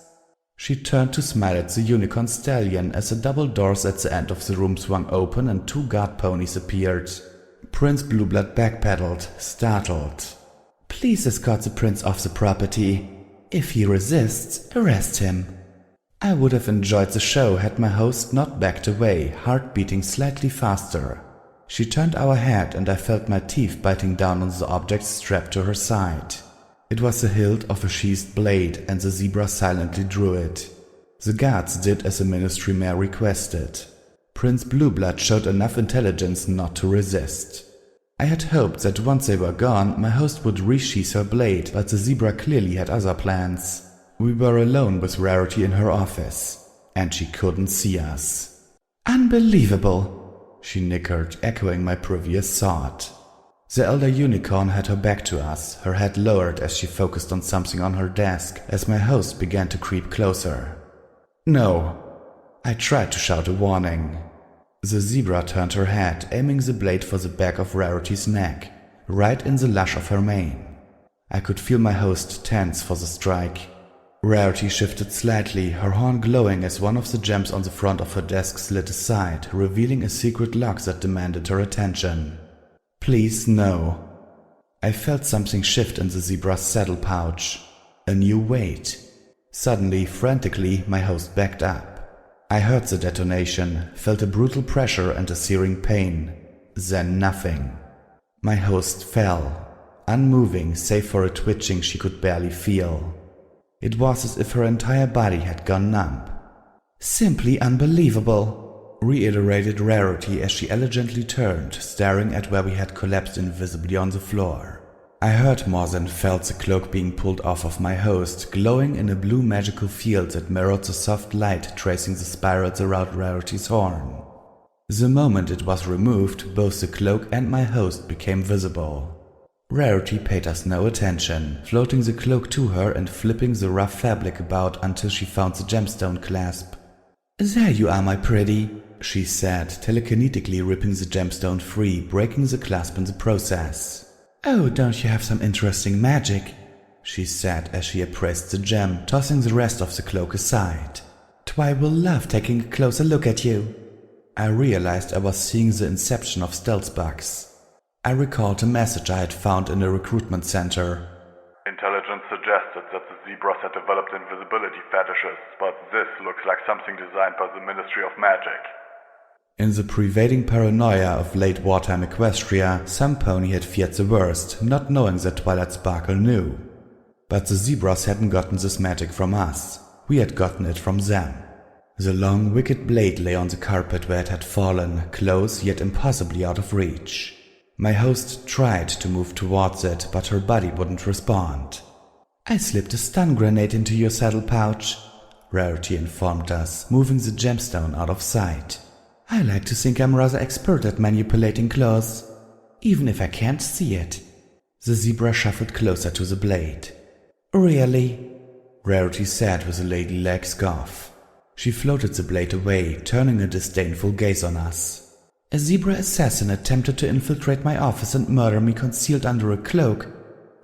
She turned to smile at the unicorn stallion as the double doors at the end of the room swung open and two guard ponies appeared. Prince Blueblood backpedaled, startled. Please escort the prince off the property. If he resists, arrest him. I would have enjoyed the show had my host not backed away, heart beating slightly faster. She turned our head and I felt my teeth biting down on the object strapped to her side. It was the hilt of a sheathed blade and the zebra silently drew it. The guards did as the ministry mayor requested. Prince Blueblood showed enough intelligence not to resist. I had hoped that once they were gone, my host would resheath her blade, but the zebra clearly had other plans. We were alone with Rarity in her office, and she couldn't see us. Unbelievable, she nickered, echoing my previous thought. The elder unicorn had her back to us, her head lowered as she focused on something on her desk, as my host began to creep closer. No. I tried to shout a warning. The zebra turned her head, aiming the blade for the back of Rarity's neck, right in the lash of her mane. I could feel my host tense for the strike. Rarity shifted slightly, her horn glowing as one of the gems on the front of her desk slid aside, revealing a secret lock that demanded her attention. Please, no. I felt something shift in the zebra's saddle pouch. A new weight. Suddenly, frantically, my host backed up. I heard the detonation, felt a brutal pressure and a searing pain. Then nothing. My host fell, unmoving save for a twitching she could barely feel. It was as if her entire body had gone numb. "Simply unbelievable," reiterated Rarity as she elegantly turned, staring at where we had collapsed invisibly on the floor. I heard more than felt the cloak being pulled off of my host, glowing in a blue magical field that mirrored the soft light tracing the spirals around Rarity's horn. The moment it was removed, both the cloak and my host became visible. Rarity paid us no attention, floating the cloak to her and flipping the rough fabric about until she found the gemstone clasp. "There you are, my pretty," she said, telekinetically ripping the gemstone free, breaking the clasp in the process. "Oh, don't you have some interesting magic?" she said as she appraised the gem, tossing the rest of the cloak aside. "Twy will love taking a closer look at you." I realized I was seeing the inception of stealth bugs. I recalled a message I had found in a recruitment center.
Intelligence suggested that the zebras had developed invisibility fetishes, but this looks like something designed by the Ministry of Magic.
In the pervading paranoia of late wartime Equestria, some pony had feared the worst, not knowing that Twilight Sparkle knew. But the zebras hadn't gotten this magic from us. We had gotten it from them. The long, wicked blade lay on the carpet where it had fallen, close yet impossibly out of reach. My host tried to move towards it, but her body wouldn't respond. "I slipped a stun grenade into your saddle pouch," Rarity informed us, moving the gemstone out of sight. "I like to think I'm rather expert at manipulating claws, even if I can't see it." The zebra shuffled closer to the blade. "Really?" Rarity said with a ladylike scoff. She floated the blade away, turning a disdainful gaze on us. "A zebra assassin attempted to infiltrate my office and murder me concealed under a cloak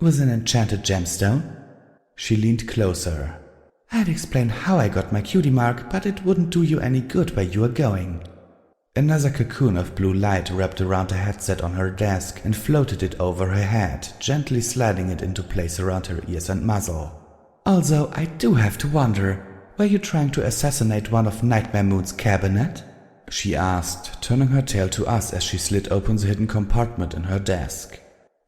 with an enchanted gemstone?" She leaned closer. "I'd explain how I got my cutie mark, but it wouldn't do you any good where you are going." Another cocoon of blue light wrapped around a headset on her desk and floated it over her head, gently sliding it into place around her ears and muzzle. "Also, I do have to wonder, were you trying to assassinate one of Nightmare Moon's cabinet?" she asked, turning her tail to us as she slid open the hidden compartment in her desk.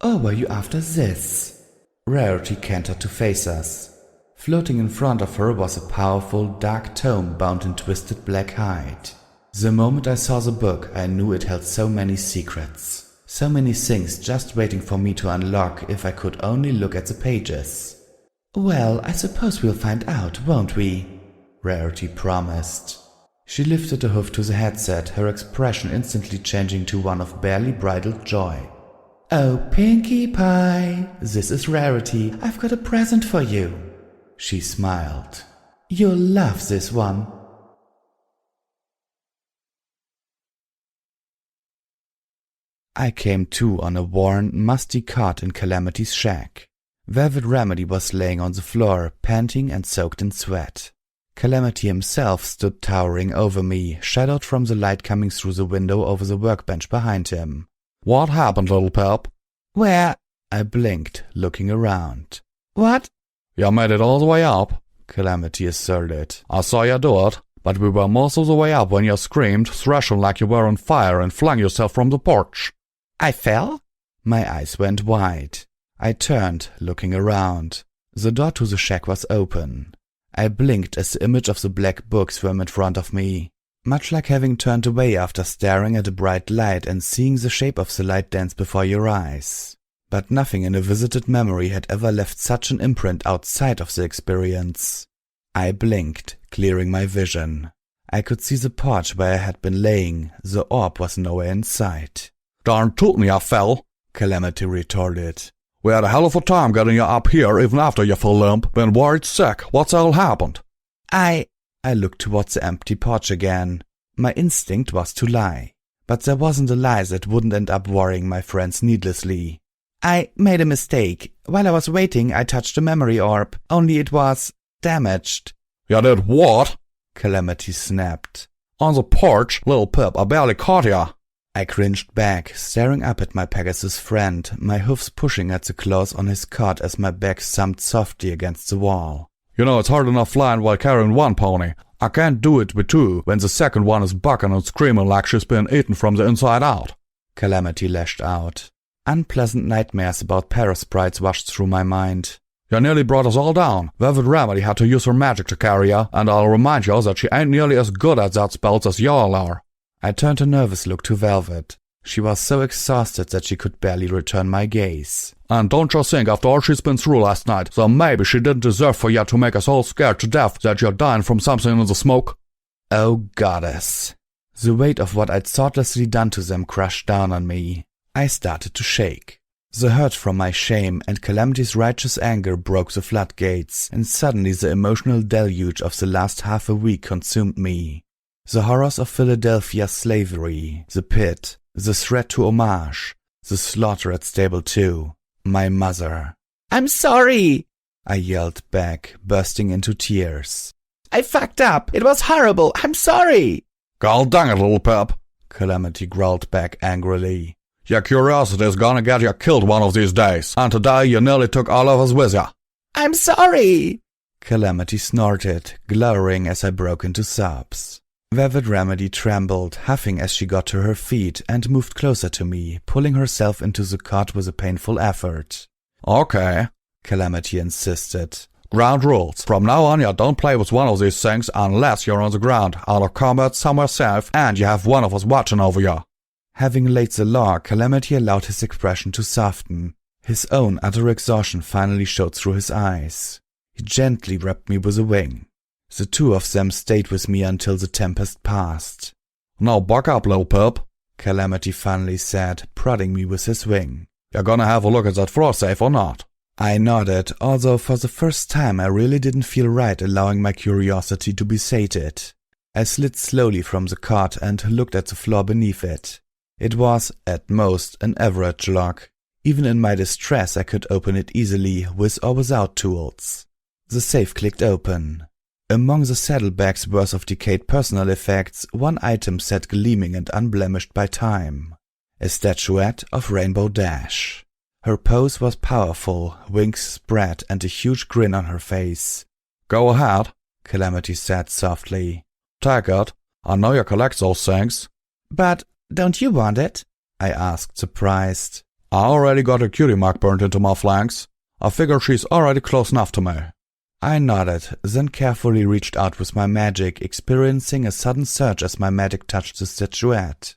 "Or were you after this?" Rarity cantered to face us. Floating in front of her was a powerful, dark tome bound in twisted black hide. The moment I saw the book, I knew it held so many secrets. So many things just waiting for me to unlock if I could only look at the pages. "Well, I suppose we'll find out, won't we?" Rarity promised. She lifted a hoof to the headset, her expression instantly changing to one of barely bridled joy. "Oh, Pinkie Pie, this is Rarity. I've got a present for you." She smiled. "You'll love this one." I came to on a worn, musty cot in Calamity's shack. Velvet Remedy was laying on the floor, panting and soaked in sweat. Calamity himself stood towering over me, shadowed from the light coming through the window over the workbench behind him.
What happened, little pup?
"Where?" I blinked, looking around. "What?"
You made it all the way up, Calamity asserted. I saw you do it, but we were most of the way up when you screamed, thrashing like you were on fire, and flung yourself from the porch.
"I fell?" My eyes went wide. I turned, looking around. The door to the shack was open. I blinked as the image of the black book swam in front of me, much like having turned away after staring at a bright light and seeing the shape of the light dance before your eyes. But nothing in a visited memory had ever left such an imprint outside of the experience. I blinked, clearing my vision. I could see the porch where I had been laying. The orb was nowhere in sight.
"Darn tootin' you fell," Calamity retorted. "We had a hell of a time getting you up here even after you fell limp. Been worried sick. What's all happened?"
I looked towards the empty porch again. My instinct was to lie. But there wasn't a lie that wouldn't end up worrying my friends needlessly. "I made a mistake. While I was waiting, I touched a memory orb. Only it was damaged."
"You did what?"
Calamity snapped.
"On the porch, little Pip, I barely caught ya."
I cringed back, staring up at my Pegasus friend, my hoofs pushing at the claws on his cot as my back thumped softly against the wall.
"You know it's hard enough flying while carrying one pony. I can't do it with two when the second one is bucking and screaming like she's been eaten from the inside out."
Calamity lashed out. Unpleasant nightmares about parasprites washed through my mind.
You nearly brought us all down. Velvet Remedy had to use her magic to carry you, and I'll remind you that she ain't nearly as good at that spells as y'all are.
I turned a nervous look to Velvet. She was so exhausted that she could barely return my gaze.
And don't you think after all she's been through last night, that maybe she didn't deserve for you to make us all scared to death that you're dying from something in the smoke?
Oh, goddess. The weight of what I'd thoughtlessly done to them crushed down on me. I started to shake. The hurt from my shame and Calamity's righteous anger broke the floodgates, and suddenly the emotional deluge of the last half a week consumed me. The horrors of Philadelphia's slavery, the pit, the threat to Homage, the slaughter at Stable 2, my mother. "I'm sorry," I yelled back, bursting into tears. "I fucked up. It was horrible. I'm sorry."
"God dang it, little Pip,"
Calamity growled back angrily.
"Your curiosity is gonna get you killed one of these days, and today you nearly took all of us with you."
"I'm sorry," Calamity snorted, glowering as I broke into sobs. Velvet Remedy trembled, huffing as she got to her feet and moved closer to me, pulling herself into the cot with a painful effort.
"Okay,"
Calamity insisted.
"Ground rules. From now on you don't play with one of these things unless you're on the ground, out of combat somewhere safe, and you have one of us watching over you."
Having laid the law, Calamity allowed his expression to soften. His own utter exhaustion finally showed through his eyes. He gently rubbed me with a wing. The two of them stayed with me until the tempest passed.
"Now buck up, little Pip,"
Calamity finally said, prodding me with his wing.
"You're gonna have a look at that floor safe or not?"
I nodded, although for the first time I really didn't feel right allowing my curiosity to be sated. I slid slowly from the cot and looked at the floor beneath it. It was, at most, an average lock. Even in my distress I could open it easily, with or without tools. The safe clicked open. Among the saddlebags worth of decayed personal effects, one item sat gleaming and unblemished by time. A statuette of Rainbow Dash. Her pose was powerful, wings spread and a huge grin on her face.
"Go ahead,"
Calamity said softly.
"Take it. I know you collect those things."
"But don't you want it?" I asked, surprised.
"I already got a cutie mark burned into my flanks. I figure she's already close enough to me."
I nodded, then carefully reached out with my magic, experiencing a sudden surge as my magic touched the statuette.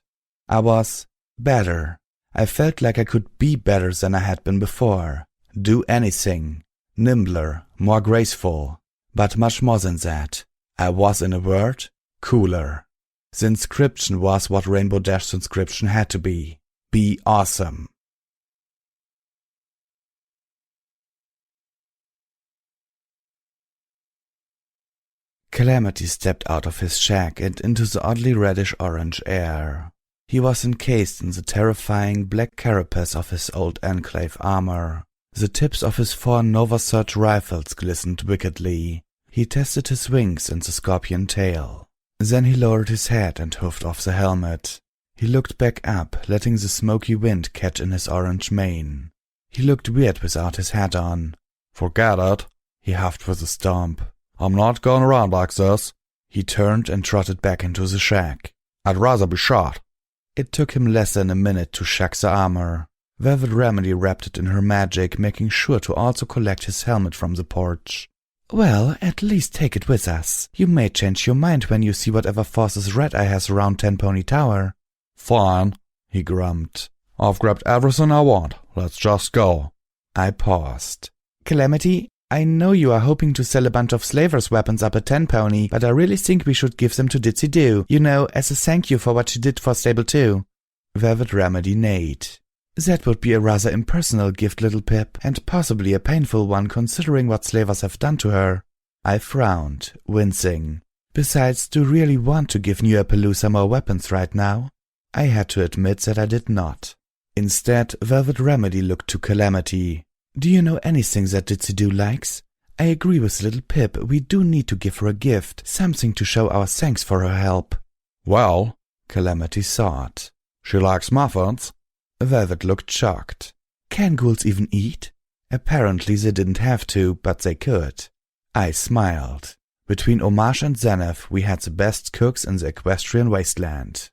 I was better. I felt like I could be better than I had been before. Do anything. Nimbler, more graceful. But much more than that. I was, in a word, cooler. The inscription was what Rainbow Dash's inscription had to be. Be awesome. Calamity stepped out of his shack and into the oddly reddish-orange air. He was encased in the terrifying black carapace of his old Enclave armor. The tips of his 4 Nova Surge rifles glistened wickedly. He tested his wings and the scorpion tail. Then he lowered his head and hoofed off the helmet. He looked back up, letting the smoky wind catch in his orange mane. He looked weird without his hat on.
"Forget it,"
he huffed with a stomp.
"I'm not going around like this."
He turned and trotted back into the shack.
"I'd rather be shot."
It took him less than a minute to shack the armor. Velvet Remedy wrapped it in her magic, making sure to also collect his helmet from the porch. "Well, at least take it with us. You may change your mind when you see whatever forces Red Eye has around Ten Pony Tower."
"Fine," he grumbled. "I've grabbed everything I want. Let's just go."
I paused. "Calamity, I know you are hoping to sell a bunch of slavers' weapons up at Ten Pony, but I really think we should give them to Ditsy Doo, you know, as a thank you for what she did for Stable 2. Velvet Remedy neighed. "That would be a rather impersonal gift, little Pip, and possibly a painful one considering what slavers have done to her." I frowned, wincing. Besides, do you really want to give New Appaloosa more weapons right now? I had to admit that I did not. Instead, Velvet Remedy looked to Calamity. "Do you know anything that Ditsy Doo likes? I agree with little Pip, we do need to give her a gift, something to show our thanks for her help."
"Well,"
Calamity thought.
"she likes muffins."
Velvet looked shocked. "Can ghouls even eat?" Apparently they didn't have to, but they could. I smiled. Between Homage and Zenith, we had the best cooks in the Equestrian wasteland.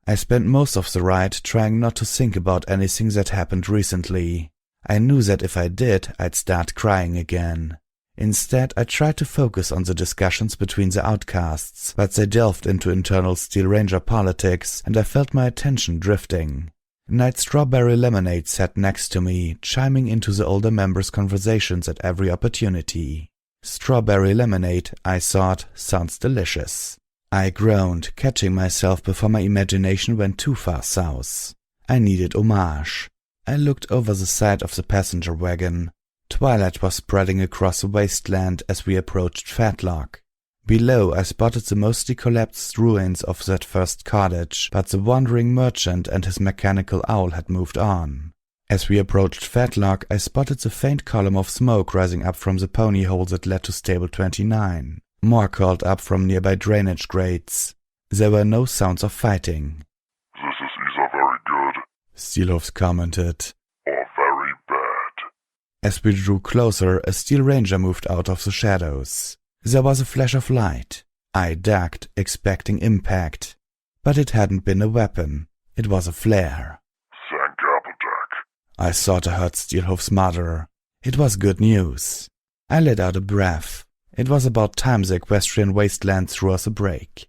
I spent most of the ride trying not to think about anything that happened recently. I knew that if I did, I'd start crying again. Instead, I tried to focus on the discussions between the outcasts, but they delved into internal Steel Ranger politics, and I felt my attention drifting. Knight Strawberry Lemonade sat next to me, chiming into the older members' conversations at every opportunity. Strawberry lemonade, I thought, sounds delicious. I groaned, catching myself before my imagination went too far south. I needed homage. I looked over the side of the passenger wagon. Twilight was spreading across the wasteland as we approached Fatlock. Below, I spotted the mostly collapsed ruins of that first cottage, but the wandering merchant and his mechanical owl had moved on. As we approached Fatlock, I spotted the faint column of smoke rising up from the pony hole that led to Stable 29. More curled up from nearby drainage grates. There were no sounds of fighting.
This is either very good
Steelhooves commented.
or very bad.
As we drew closer, a Steel Ranger moved out of the shadows. There was a flash of light. I ducked, expecting impact. But it hadn't been a weapon. It was a flare.
Thank Applejack.
I thought I heard Steelhooves mutter. It was good news. I let out a breath. It was about time the equestrian wasteland threw us a break.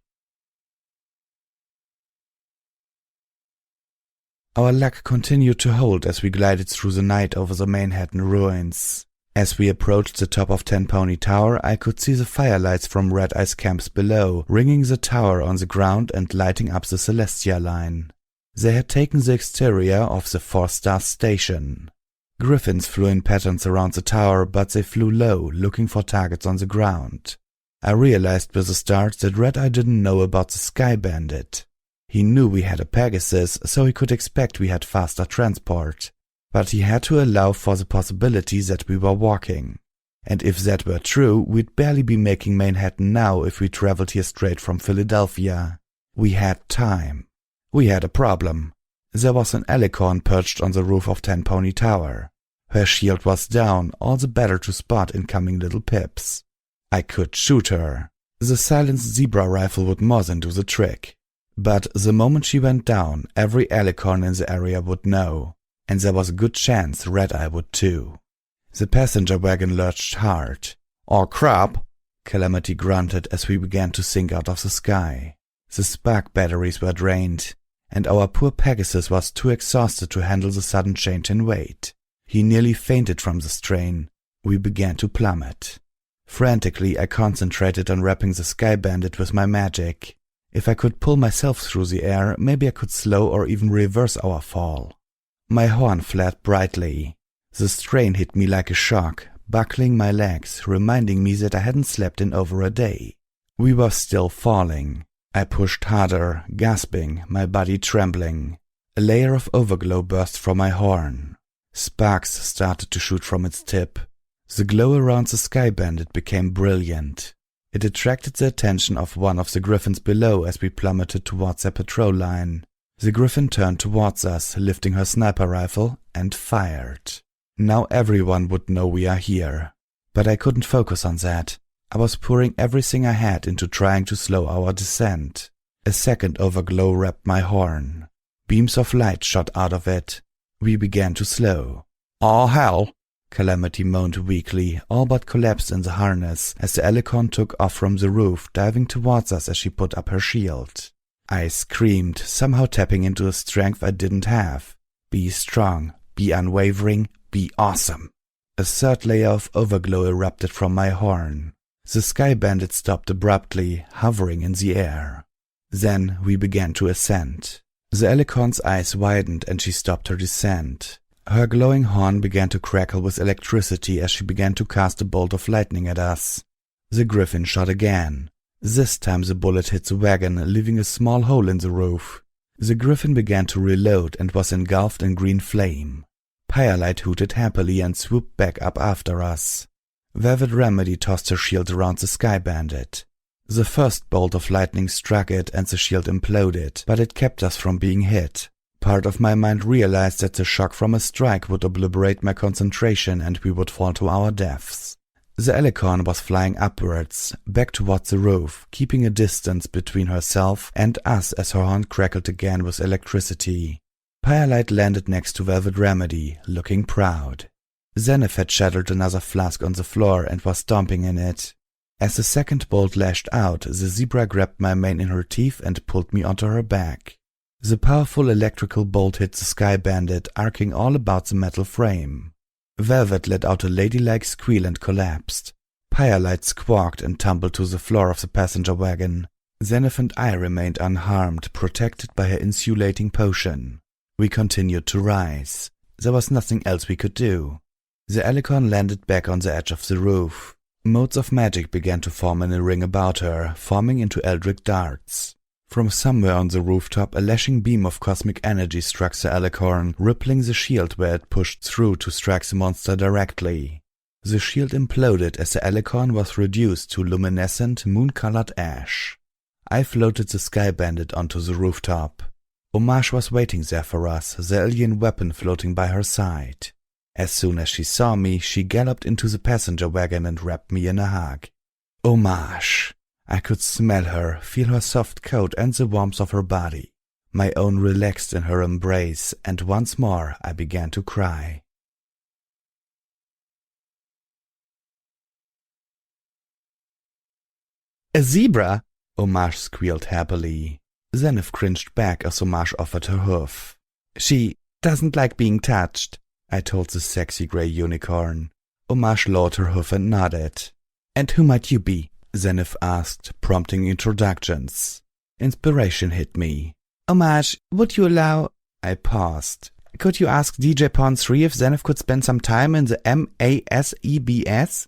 Our luck continued to hold as we glided through the night over the Manhattan ruins. As we approached the top of Ten Pony Tower, I could see the firelights from Red Eye's camps below, ringing the tower on the ground and lighting up the Celestia line. They had taken the exterior of the 4-star station. Griffins flew in patterns around the tower, but they flew low, looking for targets on the ground. I realized with a start that Red Eye didn't know about the Sky Bandit. He knew we had a Pegasus, so he could expect we had faster transport. But he had to allow for the possibility that we were walking. And if that were true, we'd barely be making Manhattan now if we traveled here straight from Philadelphia. We had time. We had a problem. There was an alicorn perched on the roof of Ten Pony Tower. Her shield was down, all the better to spot incoming little pips. I could shoot her. The silenced zebra rifle would more than do the trick. But the moment she went down, every alicorn in the area would know. And there was a good chance Red Eye would too. The passenger wagon lurched hard. "Oh crap!" Calamity grunted as we began to sink out of the sky. The spark batteries were drained, and our poor Pegasus was too exhausted to handle the sudden change in weight. He nearly fainted from the strain. We began to plummet. Frantically, I concentrated on wrapping the Sky Bandit with my magic. If I could pull myself through the air, maybe I could slow or even reverse our fall. My horn flared brightly. The strain hit me like a shock, buckling my legs, reminding me that I hadn't slept in over a day. We were still falling. I pushed harder, gasping, my body trembling. A layer of overglow burst from my horn. Sparks started to shoot from its tip. The glow around the Sky Bandit became brilliant. It attracted the attention of one of the griffins below as we plummeted towards their patrol line. The griffin turned towards us, lifting her sniper rifle, and fired. Now everyone would know we are here. But I couldn't focus on that. I was pouring everything I had into trying to slow our descent. A second overglow wrapped my horn. Beams of light shot out of it. We began to slow. "Oh hell!" Calamity moaned weakly, all but collapsed in the harness as the alicorn took off from the roof, diving towards us as she put up her shield. I screamed, somehow tapping into a strength I didn't have. Be strong, be unwavering, be awesome. A third layer of overglow erupted from my horn. The Sky Bandit stopped abruptly, hovering in the air. Then we began to ascend. The alicorn's eyes widened and she stopped her descent. Her glowing horn began to crackle with electricity as she began to cast a bolt of lightning at us. The griffin shot again. This time the bullet hit the wagon, leaving a small hole in the roof. The griffin began to reload and was engulfed in green flame. Firelight hooted happily and swooped back up after us. Velvet Remedy tossed her shield around the Sky Bandit. The first bolt of lightning struck it and the shield imploded, but it kept us from being hit. Part of my mind realized that the shock from a strike would obliterate my concentration and we would fall to our deaths. The alicorn was flying upwards, back towards the roof, keeping a distance between herself and us as her horn crackled again with electricity. Firelight landed next to Velvet Remedy, looking proud. Zenith had shattered another flask on the floor and was stomping in it. As the second bolt lashed out, the zebra grabbed my mane in her teeth and pulled me onto her back. The powerful electrical bolt hit the Sky Bandit, arcing all about the metal frame. Velvet let out a ladylike squeal and collapsed. Firelight squawked and tumbled to the floor of the passenger wagon. Zenith and I remained unharmed, protected by her insulating potion. We continued to rise. There was nothing else we could do. The alicorn landed back on the edge of the roof. Motes of magic began to form in a ring about her, forming into eldritch darts. From somewhere on the rooftop, a lashing beam of cosmic energy struck the alicorn, rippling the shield where it pushed through to strike the monster directly. The shield imploded as the alicorn was reduced to luminescent, moon-colored ash. I floated the Sky Bandit onto the rooftop. Homage was waiting there for us, the alien weapon floating by her side. As soon as she saw me, she galloped into the passenger wagon and wrapped me in a hug. Homage! I could smell her, feel her soft coat and the warmth of her body. My own relaxed in her embrace, and once more I began to cry. A zebra? Homage squealed happily. Zenith cringed back as Homage offered her hoof. She doesn't like being touched, I told the sexy grey unicorn. Homage lowered her hoof and nodded. And who might you be? Zenith asked, prompting introductions. Inspiration hit me. Homage, would you allow... I paused. Could you ask DJ Pawn 3 if Zenith could spend some time in the MASEBS?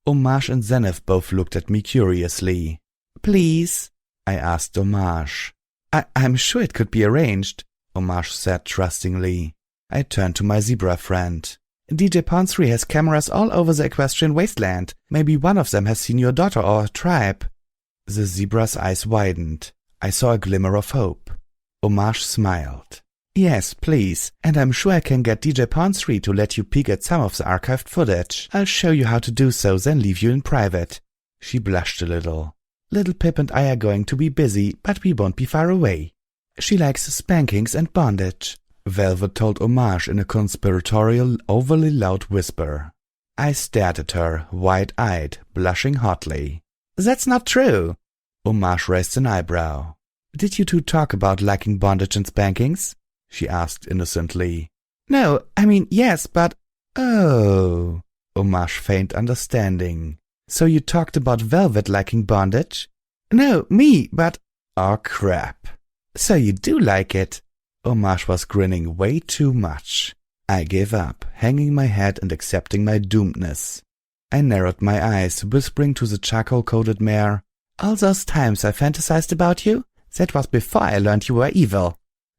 Homage and Zenith both looked at me curiously. Please? I asked Homage. I'm sure it could be arranged, Homage said trustingly. I turned to my zebra friend. DJ Pawn 3 has cameras all over the equestrian wasteland. Maybe one of them has seen your daughter or her tribe. The zebra's eyes widened. I saw a glimmer of hope. Homage smiled. Yes, please, and I'm sure I can get DJ Pawn 3 to let you peek at some of the archived footage. I'll show you how to do so, then leave you in private. She blushed a little. Little Pip and I are going to be busy, but we won't be far away. She likes spankings and bondage, Velvet told Homage in a conspiratorial, overly loud whisper. I stared at her, wide-eyed, blushing hotly. That's not true. Homage raised an eyebrow. Did you two talk about liking bondage and spankings? She asked innocently. No, I mean, yes, but... Oh. Homage feigned understanding. So you talked about Velvet liking bondage? No, me, but... Oh, crap. So you do like it. Homage was grinning way too much. I gave up, hanging my head and accepting my doomedness. I narrowed my eyes, whispering to the charcoal-coated mare, All those times I fantasized about you? That was before I learned you were evil.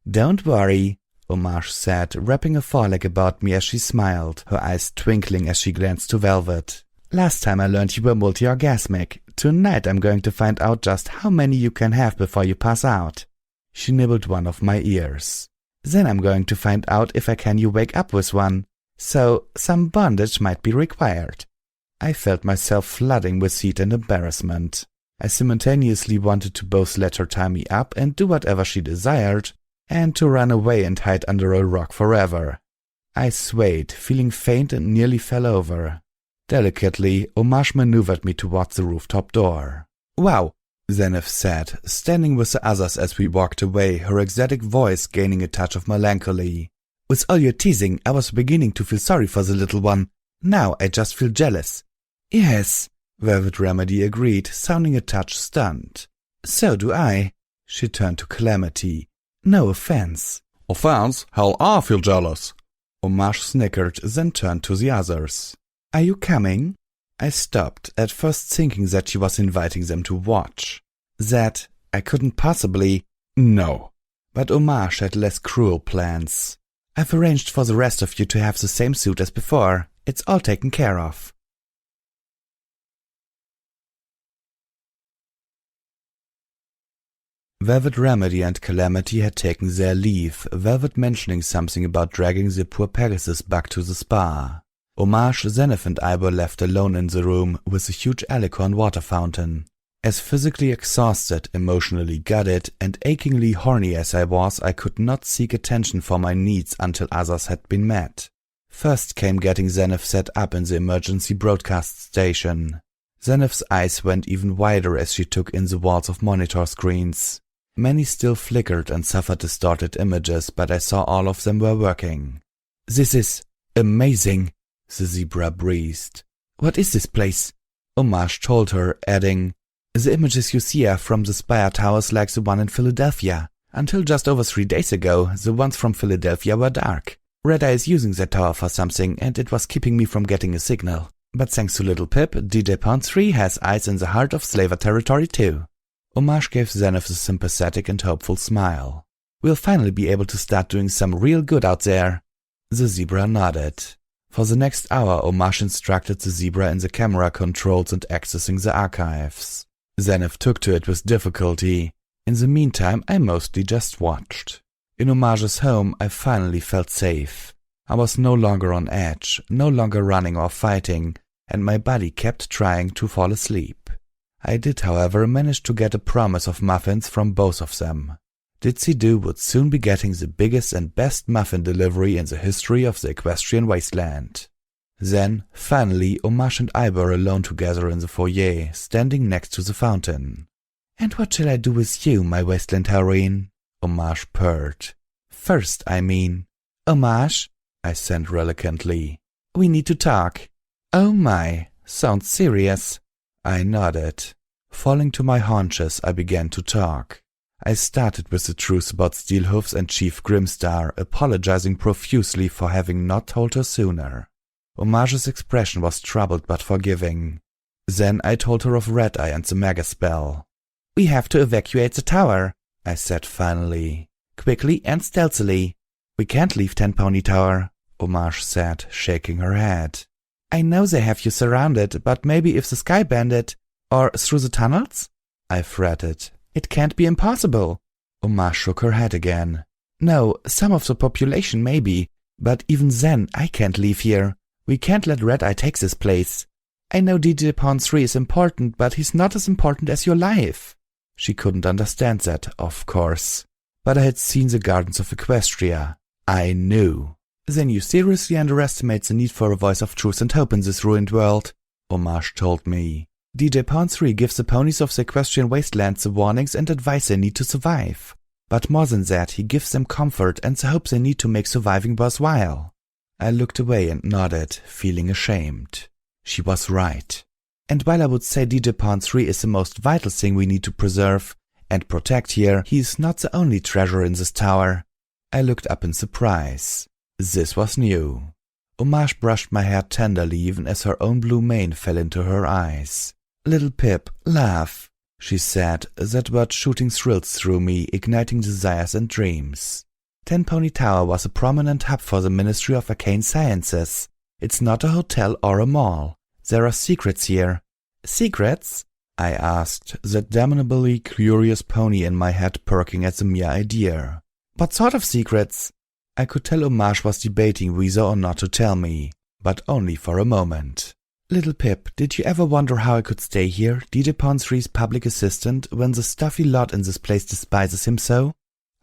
Don't worry, Homage said, wrapping a foreleg about me as she smiled, her eyes twinkling as she glanced to Velvet. Last time I learned you were multi-orgasmic. Tonight I'm going to find out just how many you can have before you pass out. She nibbled one of my ears. Then I'm going to find out if I can you wake up with one. So, some bondage might be required. I felt myself flooding with heat and embarrassment. I simultaneously wanted to both let her tie me up and do whatever she desired, and to run away and hide under a rock forever. I swayed, feeling faint and nearly fell over. Delicately, Homage maneuvered me towards the rooftop door. Wow, Zenith said, standing with the others as we walked away, her ecstatic voice gaining a touch of melancholy. With all your teasing, I was beginning to feel sorry for the little one. Now I just feel jealous. Yes, Velvet Remedy agreed, sounding a touch stunned. So do I. She turned to Calamity. No offense.
Offense? Hell, I feel jealous.
Homage snickered, then turned to the others. Are you coming? I stopped, at first thinking that she was inviting them to watch. That I couldn't possibly... No. But Homage had less cruel plans. I've arranged for the rest of you to have the same suit as before. It's all taken care of. Velvet Remedy and Calamity had taken their leave, Velvet mentioning something about dragging the poor Pegasus back to the spa. Homage, Zenith and I were left alone in the room with a huge alicorn water fountain. As physically exhausted, emotionally gutted, and achingly horny as I was, I could not seek attention for my needs until others had been met. First came getting Zenith set up in the emergency broadcast station. Zenith's eyes went even wider as she took in the walls of monitor screens. Many still flickered and suffered distorted images, but I saw all of them were working. "This is amazing," the zebra breathed. "What is this place?" Homage told her, adding, "The images you see are from the spire towers like the one in Philadelphia. Until just over 3 days ago, the ones from Philadelphia were dark. Red Eye is using that tower for something, and it was keeping me from getting a signal. But thanks to Little Pip, DJ Pound 3 has eyes in the heart of Slaver territory too." Homage gave Zenith a sympathetic and hopeful smile. "We'll finally be able to start doing some real good out there." The zebra nodded. For the next hour, Homage instructed the zebra in the camera controls and accessing the archives. Zenith took to it with difficulty. In the meantime, I mostly just watched. In Homage's home, I finally felt safe. I was no longer on edge, no longer running or fighting, and my body kept trying to fall asleep. I did, however, manage to get a promise of muffins from both of them. Ditsy-Do would soon be getting the biggest and best muffin delivery in the history of the Equestrian wasteland. Then, finally, Homage and I were alone together in the foyer, standing next to the fountain. "And what shall I do with you, my wasteland heroine?" Homage purred. "First, I mean." "Homage," I said reluctantly. "We need to talk." "Oh my, sounds serious." I nodded. Falling to my haunches, I began to talk. I started with the truth about Steelhoofs and Chief Grimstar, apologizing profusely for having not told her sooner. Homage's expression was troubled but forgiving. Then I told her of Red Eye and the mega spell. "We have to evacuate the tower," I said finally. "Quickly and stealthily." "We can't leave Ten Pony Tower," Homage said, shaking her head. "I know they have you surrounded, but maybe if the Sky Bandit, or through the tunnels?" I fretted. "It can't be impossible." Homage shook her head again. "No, some of the population maybe, but even then I can't leave here. We can't let Red Eye take this place. I know DJ Pawn 3 is important, but he's not as important as your life." She couldn't understand that, of course. But I had seen the gardens of Equestria. I knew. "Then you seriously underestimate the need for a voice of truth and hope in this ruined world," Homage told me. "DJ Pawn 3 gives the ponies of the Equestrian wastelands the warnings and advice they need to survive. But more than that, he gives them comfort and the hope they need to make surviving worthwhile." I looked away and nodded, feeling ashamed. She was right. And while I would say DJ Pawn 3 is the most vital thing we need to preserve and protect here, he is not the only treasure in this tower. I looked up in surprise. This was new. Homage brushed my hair tenderly even as her own blue mane fell into her eyes. "Little Pip, laugh," she said, that word shooting thrills through me, igniting desires and dreams. Ten Pony Tower was a prominent hub for the Ministry of Arcane Sciences. It's not a hotel or a mall. There are secrets here. "Secrets?" I asked, that damnably curious pony in my head perking at the mere idea. "What sort of secrets?" I could tell Homage was debating whether or not to tell me, but only for a moment. "Little Pip, did you ever wonder how I could stay here, DJ Pawn 3's public assistant, when the stuffy lot in this place despises him so?"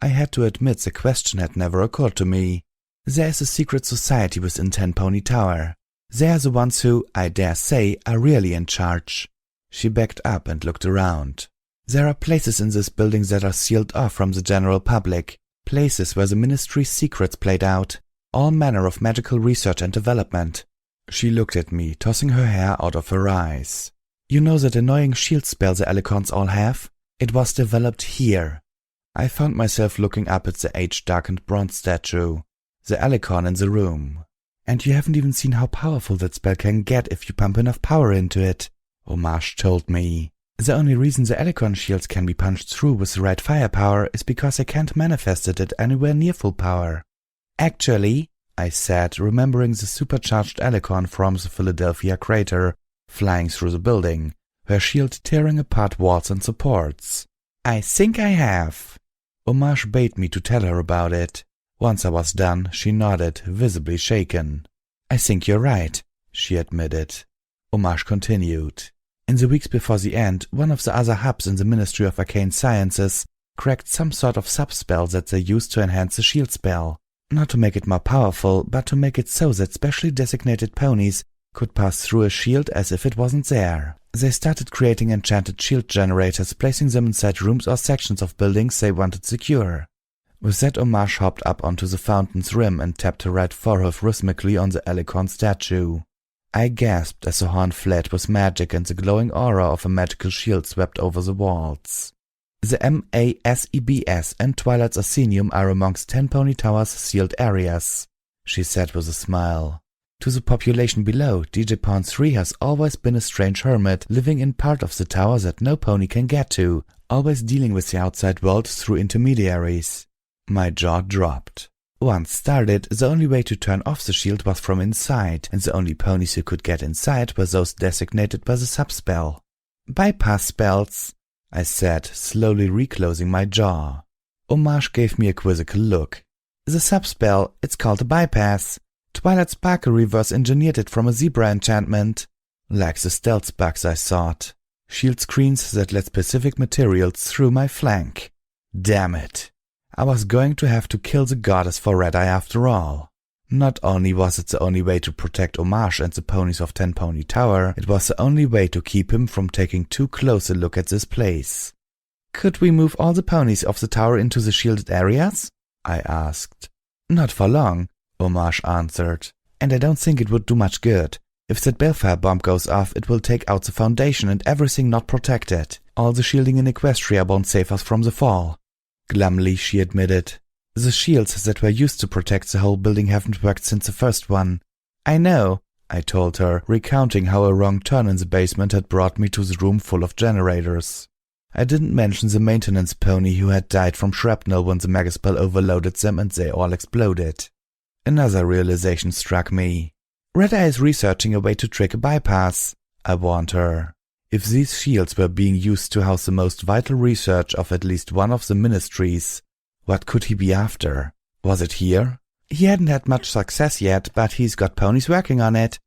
I had to admit the question had never occurred to me. There is a secret society within Ten Pony Tower. They are the ones who, I dare say, are really in charge. She backed up and looked around. There are places in this building that are sealed off from the general public, places where the Ministry's secrets played out, all manner of magical research and development. She looked at me, tossing her hair out of her eyes. "You know that annoying shield spell the Alicorns all have? It was developed here." I found myself looking up at the age-darkened bronze statue, the Alicorn in the room. "And you haven't even seen how powerful that spell can get if you pump enough power into it," Homage told me. "The only reason the Alicorn shields can be punched through with the right firepower is because I can't manifest it at anywhere near full power." "Actually," I said, remembering the supercharged Alicorn from the Philadelphia crater flying through the building, her shield tearing apart walls and supports. "I think I have." Homage bade me to tell her about it. Once I was done, she nodded, visibly shaken. "I think you're right. she admitted. Homage continued. In the weeks before the end, one of the other hubs in the Ministry of Arcane Sciences cracked some sort of sub-spell that they used to enhance the shield spell. Not to make it more powerful, but to make it so that specially designated ponies could pass through a shield as if it wasn't there. They started creating enchanted shield generators, placing them inside rooms or sections of buildings they wanted secure. With that, Homage hopped up onto the fountain's rim and tapped her right forehead rhythmically on the Alicorn statue. I gasped as the horn fled with magic and the glowing aura of a magical shield swept over the walls. The MASEBS and Twilight's Ascenium are amongst 10 Pony Tower's sealed areas, she said with a smile. To the population below, DJ Pawn 3 has always been a strange hermit, living in part of the tower that no pony can get to, always dealing with the outside world through intermediaries. My jaw dropped. Once started, the only way to turn off the shield was from inside, and the only ponies who could get inside were those designated by the subspell. Bypass spells, I said, slowly reclosing my jaw. Homage gave me a quizzical look. The subspell, it's called a bypass. Twilight Sparkle reverse engineered it from a zebra enchantment. Like the stealth bugs I sought. Shield screens that let specific materials through my flank. Damn it. I was going to have to kill the goddess for Red Eye after all. Not only was it the only way to protect Homage and the ponies of 10 Pony Tower, it was the only way to keep him from taking too close a look at this place. Could we move all the ponies of the tower into the shielded areas? I asked. Not for long, Homage answered, and I don't think it would do much good. If that balefire bomb goes off, it will take out the foundation and everything not protected. All the shielding in Equestria won't save us from the fall. Glumly, she admitted. The shields that were used to protect the whole building haven't worked since the first one. I know, I told her, recounting how a wrong turn in the basement had brought me to the room full of generators. I didn't mention the maintenance pony who had died from shrapnel when the megaspell overloaded them and they all exploded. Another realization struck me. Red Eye is researching a way to trick a bypass, I warned her. If these shields were being used to house the most vital research of at least one of the ministries, what could he be after? Was it here? He hadn't had much success yet, but he's got ponies working on it.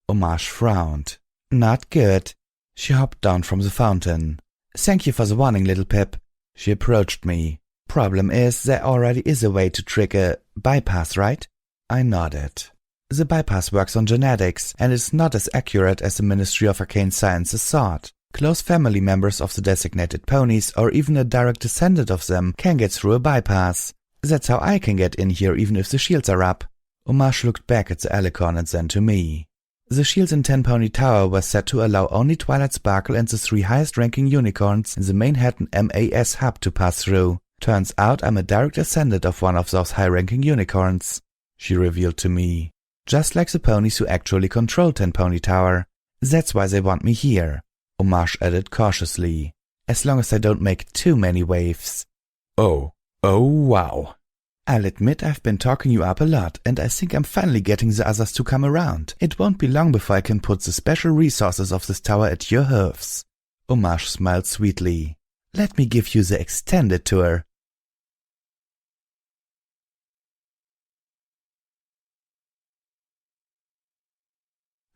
Homage frowned. Not good. She hopped down from the fountain. Thank you for the warning, little Pip. She approached me. Problem is, there already is a way to trick a bypass, right? I nodded. The bypass works on genetics, and is not as accurate as the Ministry of Arcane Sciences thought. Close family members of the designated ponies, or even a direct descendant of them, can get through a bypass. That's how I can get in here even if the shields are up. Homage looked back at the Alicorn and then to me. The shields in 10 Pony Tower were set to allow only Twilight Sparkle and the 3 highest-ranking unicorns in the Manhattan MAS hub to pass through. Turns out I'm a direct descendant of one of those high-ranking unicorns, she revealed to me. Just like the ponies who actually control 10 Pony Tower. That's why they want me here, Homage added cautiously. As long as I don't make too many waves. Oh wow. I'll admit I've been talking you up a lot, and I think I'm finally getting the others to come around. It won't be long before I can put the special resources of this tower at your hooves. Homage smiled sweetly. Let me give you the extended tour.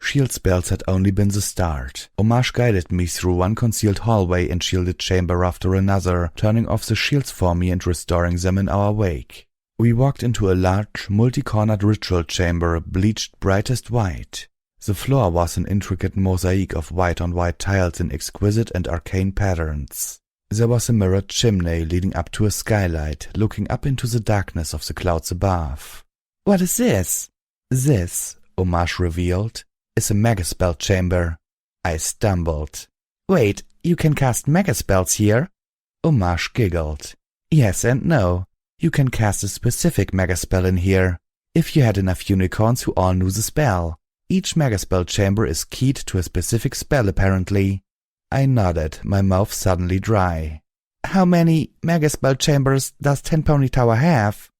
Shield spells had only been the start. Homage guided me through one concealed hallway and shielded chamber after another, turning off the shields for me and restoring them in our wake. We walked into a large, multi-cornered ritual chamber, bleached brightest white. The floor was an intricate mosaic of white-on-white tiles in exquisite and arcane patterns. There was a mirrored chimney leading up to a skylight, looking up into the darkness of the clouds above. What is this? This, Homage revealed, is a megaspell chamber. I stumbled. Wait, you can cast megaspells here? Homage giggled. Yes and no. You can cast a specific megaspell in here. If you had enough unicorns who all knew the spell. Each megaspell chamber is keyed to a specific spell apparently. I nodded, my mouth suddenly dry. How many megaspell chambers does 10 Pony Tower have?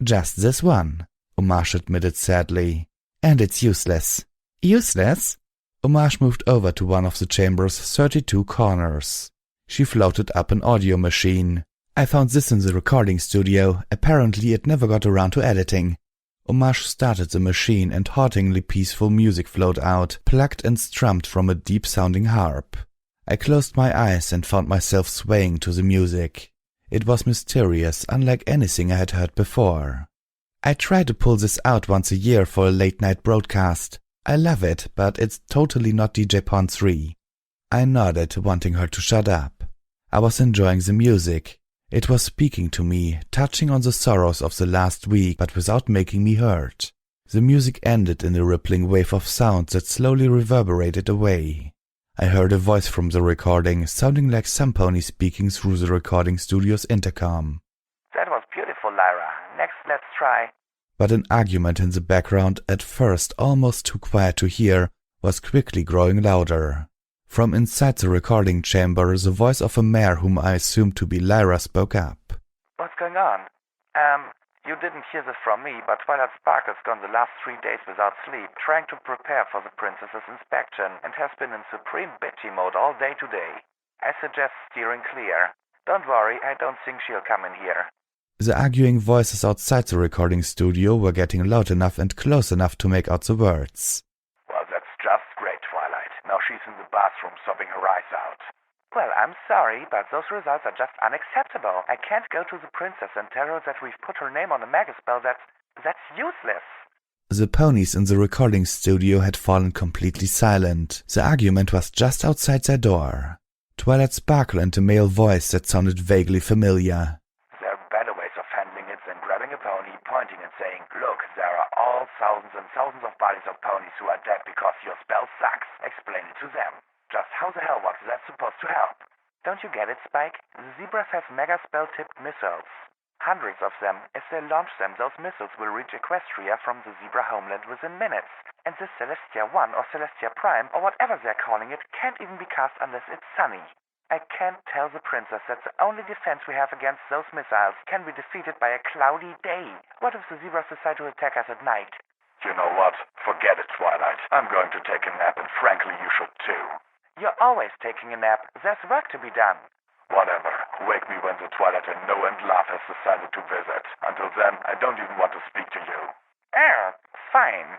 Just this one, Homage admitted sadly. And it's useless. Useless? Homage moved over to one of the chamber's 32 corners. She floated up an audio machine. I found this in the recording studio. Apparently it never got around to editing. Homage started the machine and hauntingly peaceful music flowed out, plucked and strummed from a deep-sounding harp. I closed my eyes and found myself swaying to the music. It was mysterious, unlike anything I had heard before. I try to pull this out once a year for a late-night broadcast. I love it, but it's totally not DJ Pond 3. I nodded, wanting her to shut up. I was enjoying the music. It was speaking to me, touching on the sorrows of the last week, but without making me hurt. The music ended in a rippling wave of sound that slowly reverberated away. I heard a voice from the recording, sounding like some pony speaking through the recording studio's intercom.
That was beautiful, Lyra. Next, let's try.
But an argument in the background, at first almost too quiet to hear, was quickly growing louder. From inside the recording chamber, the voice of a mare whom I assumed to be Lyra spoke up.
What's going on? You didn't hear this from me, but Twilight Sparkle's gone the last 3 days without sleep, trying to prepare for the princess's inspection, and has been in supreme bitchy mode all day today. I suggest steering clear. Don't worry, I don't think she'll come in here.
The arguing voices outside the recording studio were getting loud enough and close enough to make out the words.
Well, that's just great, Twilight. Now she's in the bathroom sobbing her eyes out. Well, I'm sorry, but those results are just unacceptable. I can't go to the princess and tell her that we've put her name on a megaspell. That's useless.
The ponies in the recording studio had fallen completely silent. The argument was just outside their door. Twilight Sparkle and a male voice that sounded vaguely familiar.
There are better ways of handling it than grabbing a pony, pointing and saying, "Look, there are all thousands and thousands of bodies of ponies who are dead because your spell sucks. Explain it to them." Just how the hell was that supposed to help? Don't you get it, Spike? The zebras have mega spell-tipped missiles. Hundreds of them. If they launch them, those missiles will reach Equestria from the zebra homeland within minutes. And this Celestia 1 or Celestia Prime, or whatever they're calling it, can't even be cast unless it's sunny. I can't tell the princess that the only defense we have against those missiles can be defeated by a cloudy day. What if the zebras decide to attack us at night?
You know what? Forget it, Twilight. I'm going to take a nap, and frankly, you should too.
You're always taking a nap. There's work to be done.
Whatever. Wake me when the Twilight and No and Laugh has decided to visit. Until then, I don't even want to speak to you.
Fine.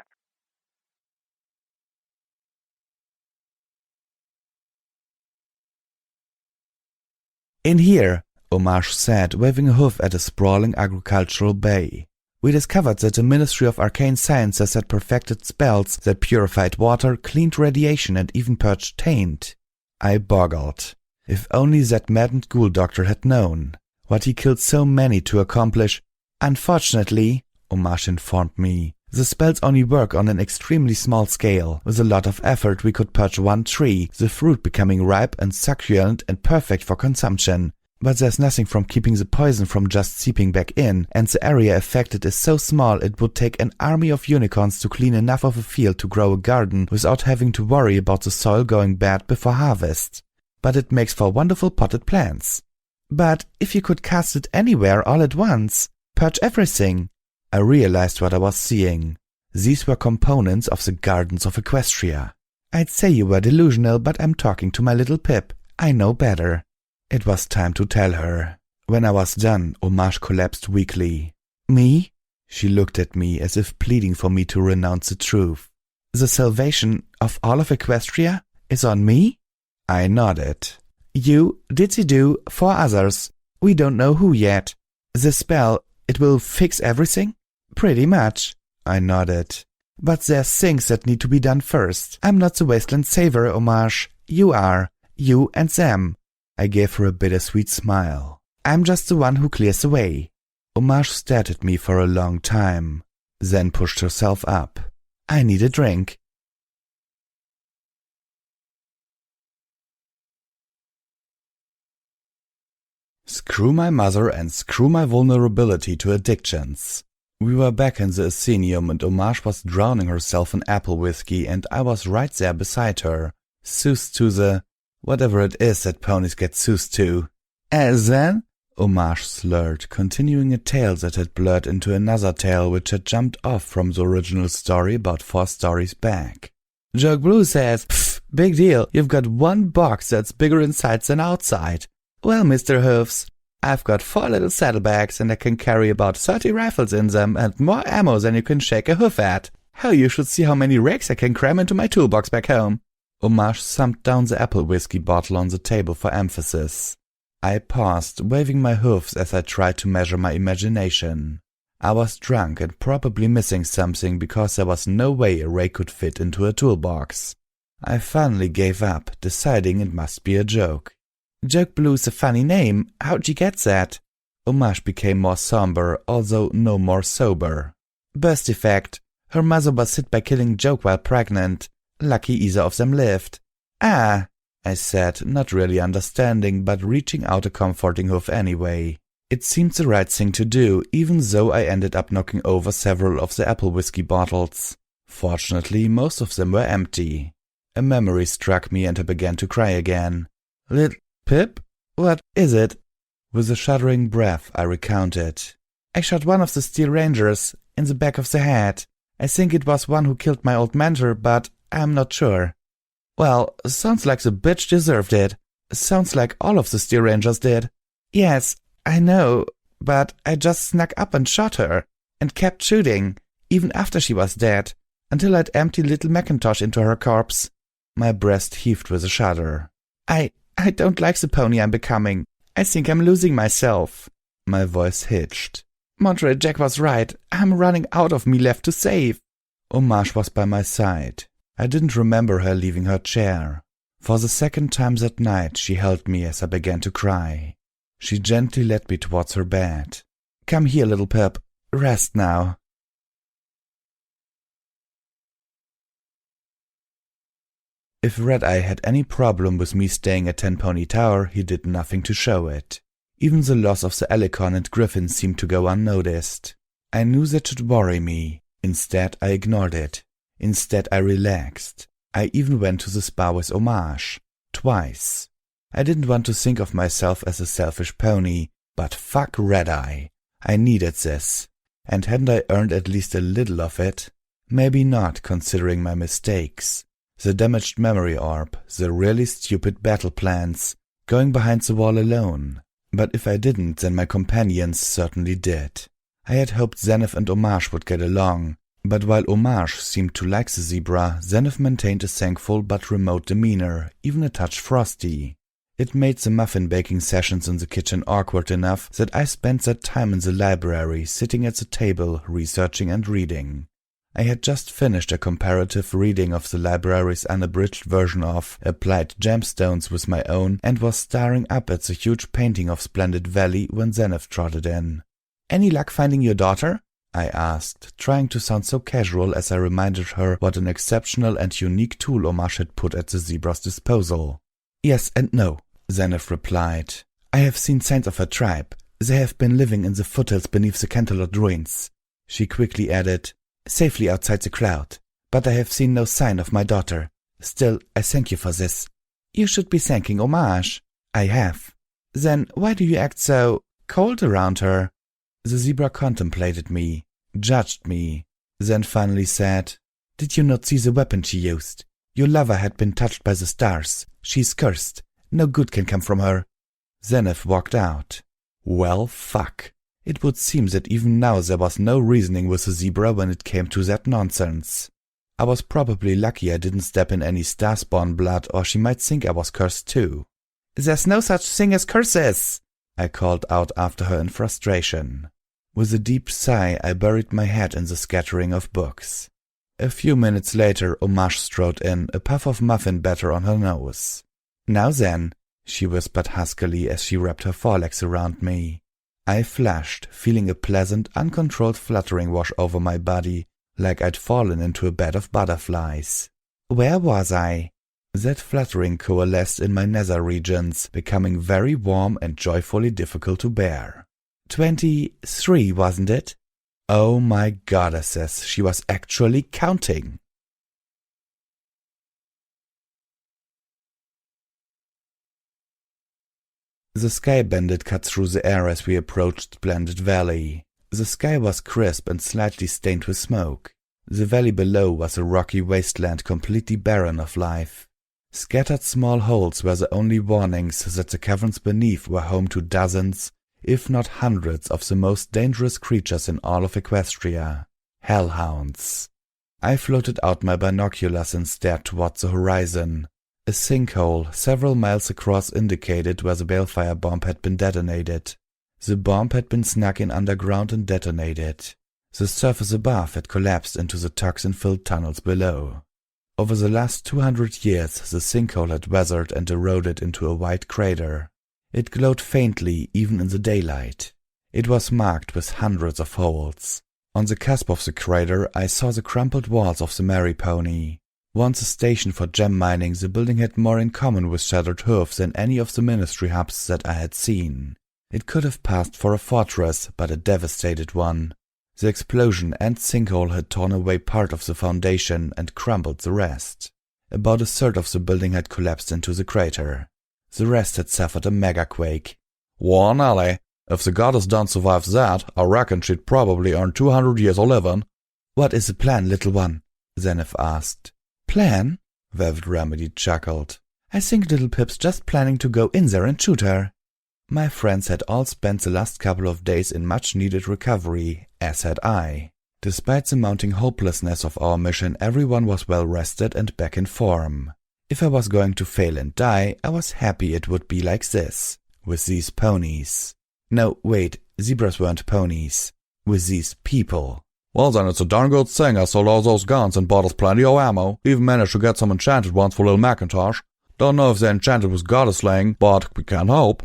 In here, Homage said, waving a hoof at a sprawling agricultural bay. We discovered that the Ministry of Arcane Sciences had perfected spells that purified water, cleaned radiation, and even purged taint. I boggled. If only that maddened ghoul doctor had known what he killed so many to accomplish. Unfortunately, Homage informed me, the spells only work on an extremely small scale. With a lot of effort we could purge one tree, the fruit becoming ripe and succulent and perfect for consumption. But there's nothing from keeping the poison from just seeping back in, and the area affected is so small it would take an army of unicorns to clean enough of a field to grow a garden without having to worry about the soil going bad before harvest. But it makes for wonderful potted plants. But if you could cast it anywhere all at once, purge everything. I realized what I was seeing. These were components of the gardens of Equestria. I'd say you were delusional, but I'm talking to my little Pip. I know better. It was time to tell her. When I was done, Homage collapsed weakly. Me? She looked at me as if pleading for me to renounce the truth. The salvation of all of Equestria is on me? I nodded. You, ditsy-do, 4 others. We don't know who yet. The spell, it will fix everything? Pretty much. I nodded. But there's things that need to be done first. I'm not the wasteland saver, Homage. You are. You and them. I gave her a bittersweet smile. I'm just the one who clears the way. Homage stared at me for a long time, then pushed herself up. I need a drink. Screw my mother and screw my vulnerability to addictions. We were back in the Athenaeum and Homage was drowning herself in apple whiskey and I was right there beside her, soothed to the whatever it is that ponies get soothed to. Then? Homage slurred, continuing a tale that had blurred into another tale which had jumped off from the original story about 4 stories back. Joke Blue says, "Pfft, big deal, you've got one box that's bigger inside than outside. Well, Mr. Hoofs, I've got 4 little saddlebags and I can carry about 30 rifles in them and more ammo than you can shake a hoof at. Hell, you should see how many rakes I can cram into my toolbox back home." Homage thumped down the apple whiskey bottle on the table for emphasis. I paused, waving my hoofs as I tried to measure my imagination. I was drunk and probably missing something because there was no way a rake could fit into a toolbox. I finally gave up, deciding it must be a joke. "Joke Blue's a funny name. How'd you get that?" Homage became more somber, although no more sober. "Birth defect. Her mother was hit by killing Joke while pregnant. Lucky either of them lived." "Ah," I said, not really understanding, but reaching out a comforting hoof anyway. It seemed the right thing to do, even though I ended up knocking over several of the apple whiskey bottles. Fortunately, most of them were empty. A memory struck me and I began to cry again. "Little Pip? What is it?" With a shuddering breath, I recounted. "I shot one of the Steel Rangers in the back of the head. I think it was one who killed my old mentor, but I'm not sure." "Well, sounds like the bitch deserved it. Sounds like all of the Steel Rangers did." "Yes, I know, but I just snuck up and shot her, and kept shooting, even after she was dead, until I'd emptied little Macintosh into her corpse." My breast heaved with a shudder. I don't like the pony I'm becoming. I think I'm losing myself." My voice hitched. "Montreal Jack was right. I'm running out of me left to save." Homage was by my side. I didn't remember her leaving her chair. For the second time that night, she held me as I began to cry. She gently led me towards her bed. "Come here, little Pip. Rest now." If Red Eye had any problem with me staying at Tenpony Tower, he did nothing to show it. Even the loss of the Helicon and Griffin seemed to go unnoticed. I knew that should worry me. Instead, I ignored it. Instead, I relaxed. I even went to the spa with Homage. Twice. I didn't want to think of myself as a selfish pony, but fuck Red Eye. I needed this. And hadn't I earned at least a little of it? Maybe not, considering my mistakes. The damaged memory orb, the really stupid battle plans, going behind the wall alone. But if I didn't, then my companions certainly did. I had hoped Zenith and Homage would get along, but while Homage seemed to like the zebra, Zenith maintained a thankful but remote demeanor, even a touch frosty. It made the muffin baking sessions in the kitchen awkward enough that I spent that time in the library, sitting at the table, researching and reading. I had just finished a comparative reading of the library's unabridged version of Applied Gemstones with my own and was staring up at the huge painting of Splendid Valley when Zenith trotted in. "Any luck finding your daughter?" I asked, trying to sound so casual as I reminded her what an exceptional and unique tool Homage had put at the zebra's disposal. "Yes and no," Zenith replied. "I have seen signs of her tribe. They have been living in the foothills beneath the Canterlot ruins." She quickly added, "Safely outside the crowd, but I have seen no sign of my daughter. Still, I thank you for this." "You should be thanking Homage." "I have." "Then why do you act so cold around her?" The zebra contemplated me, judged me, then finally said, "Did you not see the weapon she used? Your lover had been touched by the stars. She's cursed. No good can come from her." Zenith walked out. Well, fuck. It would seem that even now there was no reasoning with the zebra when it came to that nonsense. I was probably lucky I didn't step in any Starspawn blood, or she might think I was cursed too. "There's no such thing as curses!" I called out after her in frustration. With a deep sigh, I buried my head in the scattering of books. A few minutes later, Homage strode in, a puff of muffin batter on her nose. "Now then," she whispered huskily as she wrapped her forelegs around me. I flushed, feeling a pleasant, uncontrolled fluttering wash over my body, like I'd fallen into a bed of butterflies. Where was I? That fluttering coalesced in my nether regions, becoming very warm and joyfully difficult to bear. 23, wasn't it? Oh my goddesses, she was actually counting. The sky bandit cut through the air as we approached Splendid Valley. The sky was crisp and slightly stained with smoke. The valley below was a rocky wasteland completely barren of life. Scattered small holes were the only warnings that the caverns beneath were home to dozens, if not hundreds of the most dangerous creatures in all of Equestria. Hellhounds. I floated out my binoculars and stared towards the horizon. A sinkhole several miles across indicated where the balefire bomb had been detonated. The bomb had been snuck in underground and detonated. The surface above had collapsed into the toxin-filled tunnels below. Over the last 200 years, the sinkhole had weathered and eroded into a white crater. It glowed faintly even in the daylight. It was marked with hundreds of holes. On the cusp of the crater, I saw the crumpled walls of the Mary Pony. Once a station for gem mining, the building had more in common with Shattered Hoof than any of the ministry hubs that I had seen. It could have passed for a fortress, but a devastated one. The explosion and sinkhole had torn away part of the foundation and crumbled the rest. About a third of the building had collapsed into the crater. The rest had suffered a megaquake.
"Whoa, Nelly, if the goddess don't survive that, I reckon she'd probably earn 200 years of living."
"What is the plan, little one?" Zenith asked. "Plan?" Velvet Remedy chuckled. "I think little Pip's just planning to go in there and shoot her." My friends had all spent the last couple of days in much-needed recovery, as had I. Despite the mounting hopelessness of our mission, everyone was well rested and back in form. If I was going to fail and die, I was happy it would be like this, with these ponies. No, wait, zebras weren't ponies. With these people.
"Well then, it's a darn good thing I sold all those guns and bought us plenty of ammo. Even managed to get some enchanted ones for little Macintosh. Don't know if they're enchanted with goddess slaying, but we can't hope."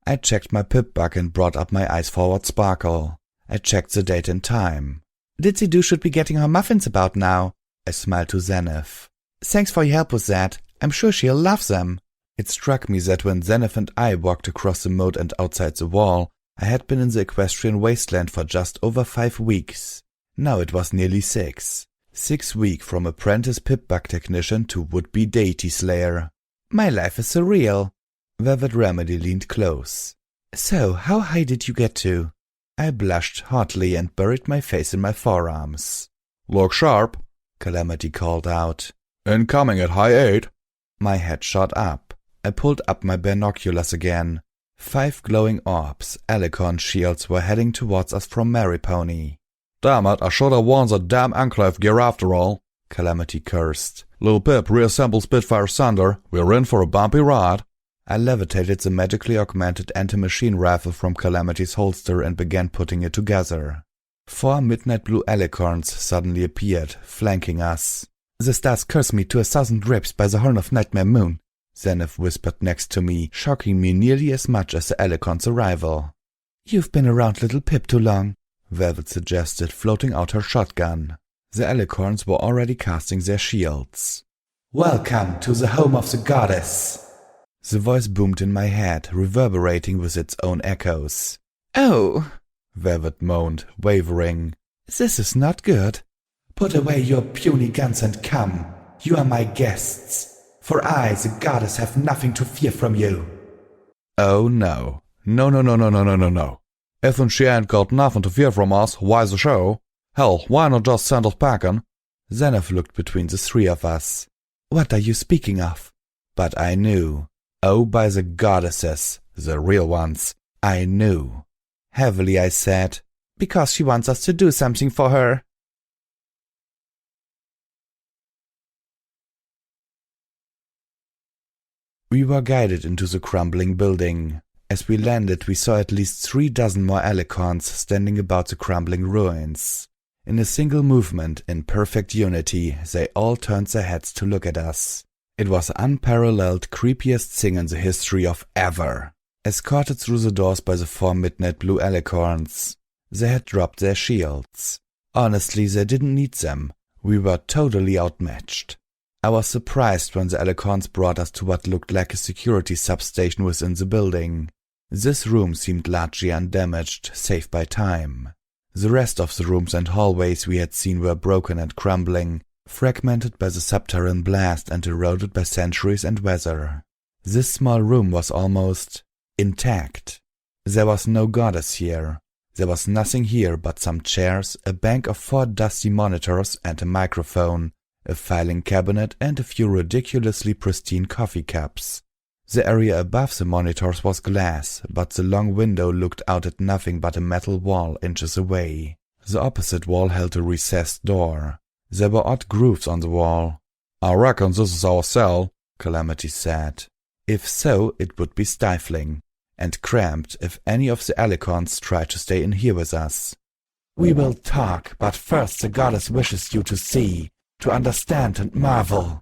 I checked my pip-bug and brought up my ice-forward sparkle. I checked the date and time. "Ditsy Doo should be getting her muffins about now." I smiled to Zenith. "Thanks for your help with that. I'm sure she'll love them." It struck me that when Zenith and I walked across the moat and outside the wall, I had been in the equestrian wasteland for just over 5 weeks. Now it was nearly 6. 6 weeks from apprentice pip-bug technician to would-be deity slayer. My life is surreal. Velvet Remedy leaned close. "So, how high did you get to?" I blushed hotly and buried my face in my forearms.
"Look sharp,"
Calamity called out.
"Incoming at high 8.
My head shot up. I pulled up my binoculars again. 5 glowing orbs, Alicorn shields, were heading towards us from Mary Pony.
"Damn it, I should have worn that damn Enclave gear after all,"
Calamity cursed.
"Little Pip, reassemble Spitfire Thunder. We're in for a bumpy ride."
I levitated the magically augmented anti-machine rifle from Calamity's holster and began putting it together. 4 midnight blue alicorns suddenly appeared, flanking us. "The stars curse me to 1,000 grips by the horn of Nightmare Moon," Zenith whispered next to me, shocking me nearly as much as the alicorn's arrival. "You've been around little Pip too long," Velvet suggested, floating out her shotgun. The alicorns were already casting their shields. "Welcome to the home of the goddess." The voice boomed in my head, reverberating with its own echoes. "Oh," Velvet moaned, wavering. "This is not good. Put away your puny guns and come. You are my guests. For I, the goddess, have nothing to fear from you."
"Oh no. No. If she ain't got nothing to fear from us, why the show? Hell, why not just send us packing?"
Zenith looked between the 3 of us. "What are you speaking of?" But I knew. Oh, by the goddesses, the real ones, I knew. Heavily I said, "Because she wants us to do something for her." We were guided into the crumbling building. As we landed, we saw at least 3 dozen more alicorns standing about the crumbling ruins. In a single movement, in perfect unity, they all turned their heads to look at us. It was unparalleled, creepiest thing in the history of ever. Escorted through the doors by the 4 midnight blue alicorns. They had dropped their shields. Honestly, they didn't need them. We were totally outmatched. I was surprised when the alicorns brought us to what looked like a security substation within the building. This room seemed largely undamaged, save by time. The rest of the rooms and hallways we had seen were broken and crumbling, fragmented by the subterranean blast and eroded by centuries and weather. This small room was almost intact. There was no goddess here. There was nothing here but some chairs, a bank of 4 dusty monitors and a microphone, a filing cabinet and a few ridiculously pristine coffee cups. The area above the monitors was glass, but the long window looked out at nothing but a metal wall inches away. The opposite wall held a recessed door. There were odd grooves on the wall.
"I reckon this is our cell,"
Calamity said. If so, it would be stifling, and cramped if any of the Alicorns tried to stay in here with us. "We will talk, but first the goddess wishes you to see, to understand and marvel."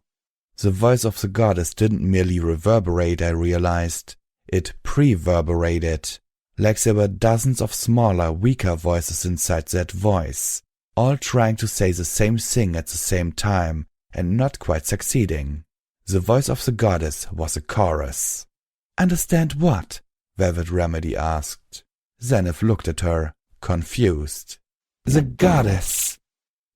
The voice of the goddess didn't merely reverberate, I realized. It preverberated, like there were dozens of smaller, weaker voices inside that voice, all trying to say the same thing at the same time and not quite succeeding. The voice of the goddess was a chorus. "Understand what?" Velvet Remedy asked. Zenith looked at her, confused. "The goddess!"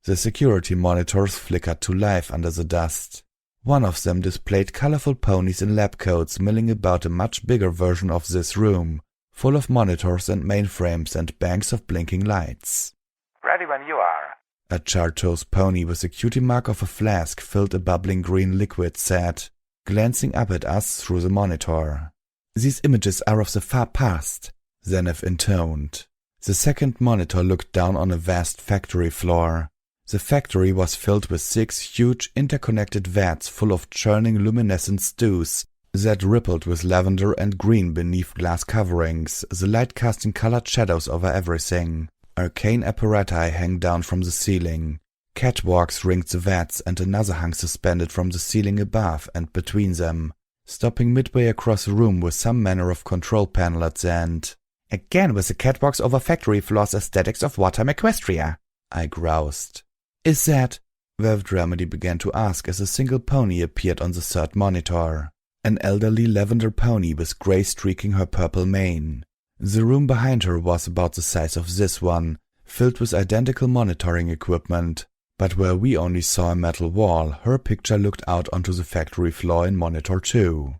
The security monitors flickered to life under the dust. One of them displayed colorful ponies in lab coats milling about a much bigger version of this room, full of monitors and mainframes and banks of blinking lights.
"Ready when you are,"
a chartreuse pony with the cutie mark of a flask filled a bubbling green liquid said, glancing up at us through the monitor. "These images are of the far past," Zenith intoned. The second monitor looked down on a vast factory floor. The factory was filled with 6 huge interconnected vats full of churning luminescent stews that rippled with lavender and green beneath glass coverings, the light casting colored shadows over everything. Arcane apparati hang down from the ceiling. Catwalks ringed the vats and another hung suspended from the ceiling above and between them, stopping midway across the room with some manner of control panel at the end. "Again with the catwalks over factory floors aesthetics of wartime Equestria," I groused. "Is that—" Velvet Remedy began to ask as a single pony appeared on the third monitor. An elderly lavender pony with grey streaking her purple mane. The room behind her was about the size of this one, filled with identical monitoring equipment, but where we only saw a metal wall, her picture looked out onto the factory floor in monitor 2.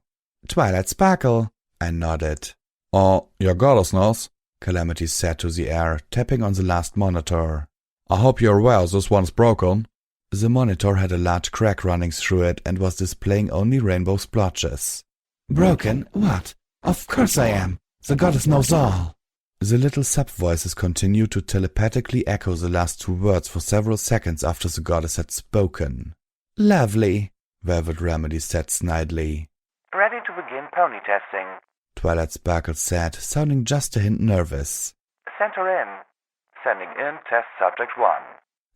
"Twilight Sparkle," I nodded.
"Oh, your goddess knows,"
Calamity said to the air, tapping on the last monitor.
"I hope you're aware this one's broken."
The monitor had a large crack running through it and was displaying only rainbow splotches. "Broken? What? Of course I am. The goddess knows all." The little sub-voices continued to telepathically echo the last 2 words for several seconds after the goddess had spoken. "Lovely," Velvet Remedy said snidely.
"Ready to begin pony testing,"
Twilight Sparkle said, sounding just a hint nervous.
"Center in. Sending in test subject 1.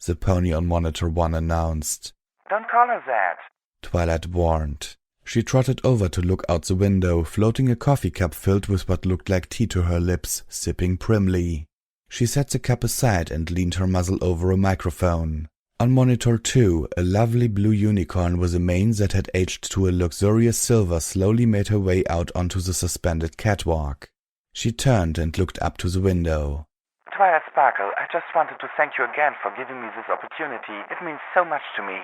The pony on monitor 1 announced.
"Don't call her that,"
Twilight warned. She trotted over to look out the window, floating a coffee cup filled with what looked like tea to her lips, sipping primly. She set the cup aside and leaned her muzzle over a microphone. On monitor 2, a lovely blue unicorn with a mane that had aged to a luxurious silver slowly made her way out onto the suspended catwalk. She turned and looked up to the window.
"Twilight Sparkle, I just wanted to thank you again for giving me this opportunity. It means so much to me."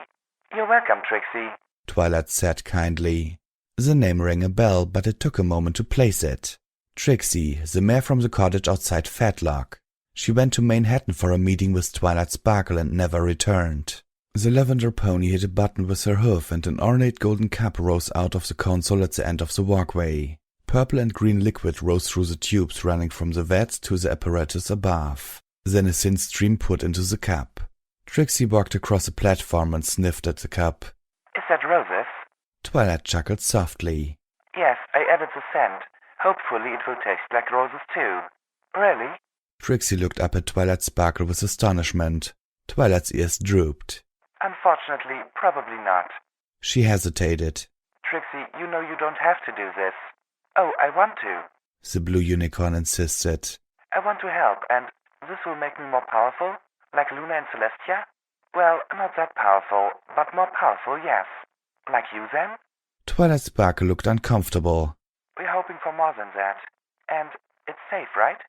"You're welcome, Trixie,"
Twilight said kindly. The name rang a bell, but it took a moment to place it. Trixie, the mare from the cottage outside Fatlock. She went to Manhattan for a meeting with Twilight Sparkle and never returned. The lavender pony hit a button with her hoof and an ornate golden cup rose out of the console at the end of the walkway. Purple and green liquid rose through the tubes running from the vats to the apparatus above. Then a thin stream poured into the cup. Trixie walked across the platform and sniffed at the cup.
"Is that roses?"
Twilight chuckled softly.
"Yes, I added the scent. Hopefully it will taste like roses too." "Really?"
Trixie looked up at Twilight Sparkle with astonishment. Twilight's ears drooped.
"Unfortunately, probably not."
She hesitated.
"Trixie, you know you don't have to do this." "Oh, I want to."
The blue unicorn insisted.
"I want to help, and this will make me more powerful? Like Luna and Celestia? Well, not that powerful, but more powerful, yes. Like you then?"
Twilight Sparkle looked uncomfortable.
"We're hoping for more than that. And it's safe, right?"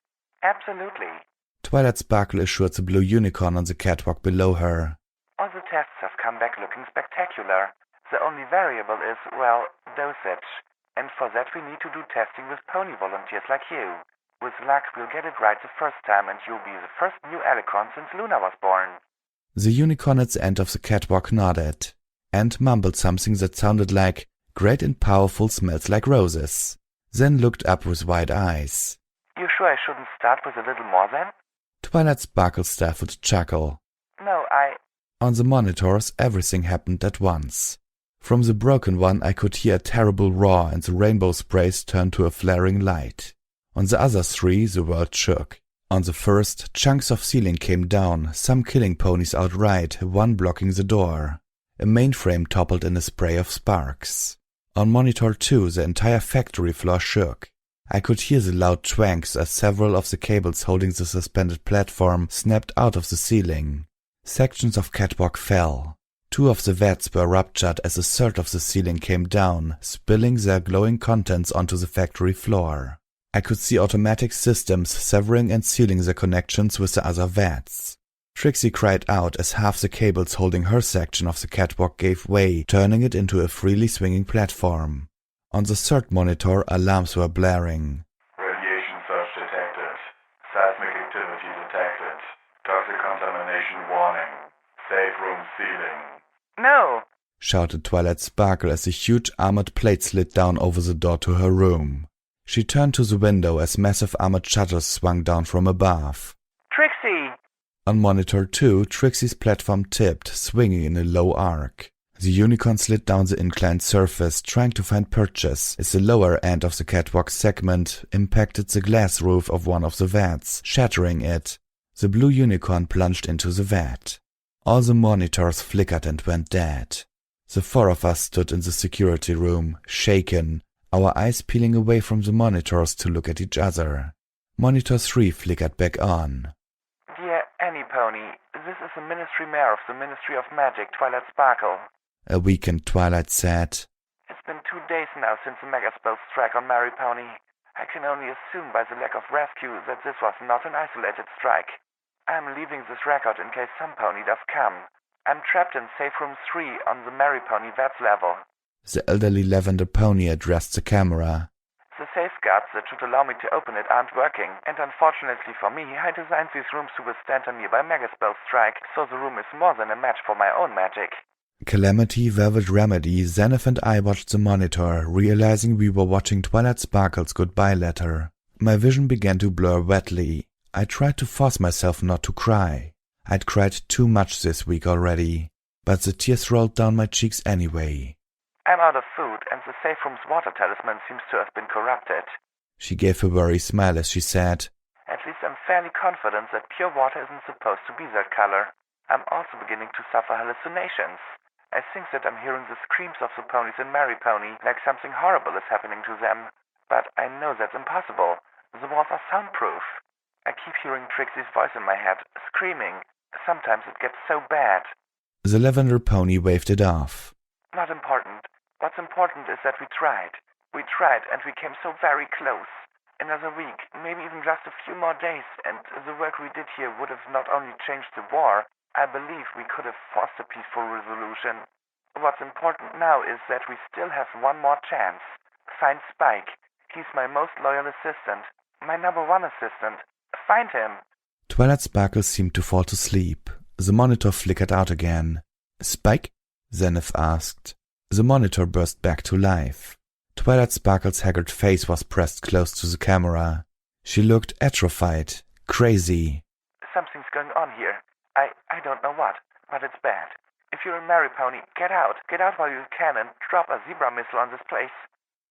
"Absolutely."
Twilight Sparkle assured the blue unicorn on the catwalk below her.
"All the tests have come back looking spectacular. The only variable is, well, dosage. And for that we need to do testing with pony volunteers like you. With luck, we'll get it right the first time and you'll be the first new Alicorn since Luna was born."
The unicorn at the end of the catwalk nodded, and mumbled something that sounded like, Great and powerful, smells like roses. Then looked up with wide eyes.
You sure I shouldn't start with a little more then?
Twilight Sparkle stifled a chuckle.
No,
On the monitors, everything happened at once. From the broken one, I could hear a terrible roar, and the rainbow sprays turned to a flaring light. On the other three, the world shook. On the first, chunks of ceiling came down, some killing ponies outright, one blocking the door. A mainframe toppled in a spray of sparks. On monitor 2, the entire factory floor shook. I could hear the loud twangs as several of the cables holding the suspended platform snapped out of the ceiling. Sections of catwalk fell. 2 of the vats were ruptured as a third of the ceiling came down, spilling their glowing contents onto the factory floor. I could see automatic systems severing and sealing the connections with the other vats. Trixie cried out as half the cables holding her section of the catwalk gave way, turning it into a freely swinging platform. On the third monitor, alarms were blaring.
Radiation surge detected. Seismic activity detected. Toxic contamination warning. Safe room ceiling.
No!
Shouted Twilight Sparkle as a huge armored plate slid down over the door to her room. She turned to the window as massive armored shutters swung down from above.
Trixie!
On monitor 2, Trixie's platform tipped, swinging in a low arc. The unicorn slid down the inclined surface, trying to find purchase, as the lower end of the catwalk segment impacted the glass roof of one of the vats, shattering it. The blue unicorn plunged into the vat. All the monitors flickered and went dead. The 4 of us stood in the security room, shaken, our eyes peeling away from the monitors to look at each other. Monitor 3 flickered back on.
Dear Annie Pony, this is the Ministry Mayor of the Ministry of Magic, Twilight Sparkle.
A weakened Twilight said.
It's been 2 days now since the Megaspell strike on Mary Pony. I can only assume by the lack of rescue that this was not an isolated strike. I'm leaving this record in case some pony does come. I'm trapped in Safe Room 3 on the Mary Pony VATS level.
The elderly lavender pony addressed the camera.
The safeguards that should allow me to open it aren't working, and unfortunately for me, I designed these rooms to withstand a nearby Megaspell strike, so the room is more than a match for my own magic.
Calamity, Velvet Remedy, Zenith and I watched the monitor, realizing we were watching Twilight Sparkle's goodbye letter. My vision began to blur wetly. I tried to force myself not to cry. I'd cried too much this week already, but the tears rolled down my cheeks anyway.
I'm out of food, and the safe room's water talisman seems to have been corrupted.
She gave a worried smile as she said,
At least I'm fairly confident that pure water isn't supposed to be that color. I'm also beginning to suffer hallucinations. I think that I'm hearing the screams of the ponies in Mary Pony, like something horrible is happening to them. But I know that's impossible. The walls are soundproof. I keep hearing Trixie's voice in my head, screaming. Sometimes it gets so bad.
The lavender pony waved it off.
Not important. What's important is that we tried. We tried, and we came so very close. Another week, maybe even just a few more days, and the work we did here would have not only changed the war, I believe we could have forced a peaceful resolution. What's important now is that we still have one more chance. Find Spike. He's my most loyal assistant. My #1 assistant. Find him.
Twilight Sparkle seemed to fall to sleep. The monitor flickered out again. Spike? Zenith asked. The monitor burst back to life. Twilight Sparkle's haggard face was pressed close to the camera. She looked atrophied, crazy.
Something's going on here. I don't know what, but it's bad. If you're a Mary Pony, get out. Get out while you can and drop a zebra missile on this place.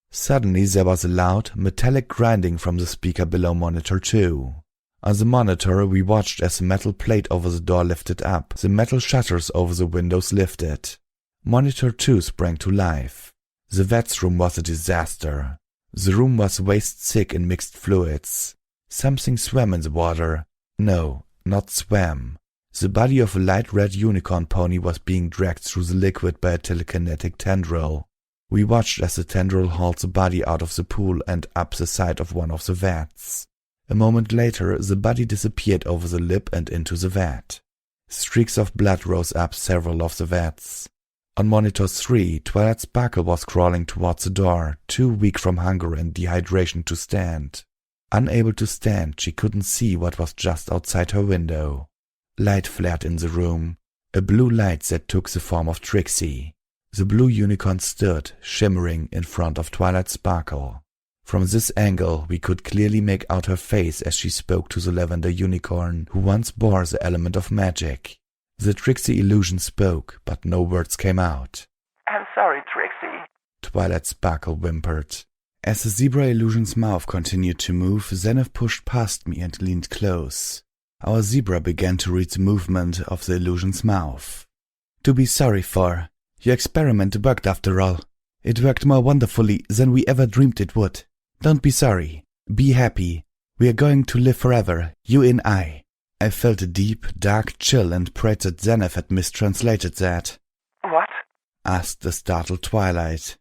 Suddenly there was a loud, metallic grinding from the speaker below monitor 2. On the monitor we watched as the metal plate over the door lifted up, the metal shutters over the windows lifted. Monitor 2 sprang to life. The VATS room was a disaster. The room was waist-thick in mixed fluids. Something swam in the water. No, not swam. The body of a light red unicorn pony was being dragged through the liquid by a telekinetic tendril. We watched as the tendril hauled the body out of the pool and up the side of one of the vats. A moment later, the body disappeared over the lip and into the vat. Streaks of blood rose up several of the vats. On monitor 3, Twilight Sparkle was crawling towards the door, too weak from hunger and dehydration to stand. Unable to stand, she couldn't see what was just outside her window. Light flared in the room, a blue light that took the form of Trixie. The blue unicorn stood, shimmering in front of Twilight Sparkle. From this angle, we could clearly make out her face as she spoke to the lavender unicorn, who once bore the element of magic. The Trixie illusion spoke, but no words came out.
I'm sorry, Trixie,
Twilight Sparkle whimpered. As the zebra illusion's mouth continued to move, Zenith pushed past me and leaned close. Our zebra began to read the movement of the illusion's mouth. To be sorry for. Your experiment worked after all. It worked more wonderfully than we ever dreamed it would. Don't be sorry. Be happy. We are going to live forever, you and I. I felt a deep, dark chill and prayed that Zenith had mistranslated that.
What?
Asked the startled Twilight.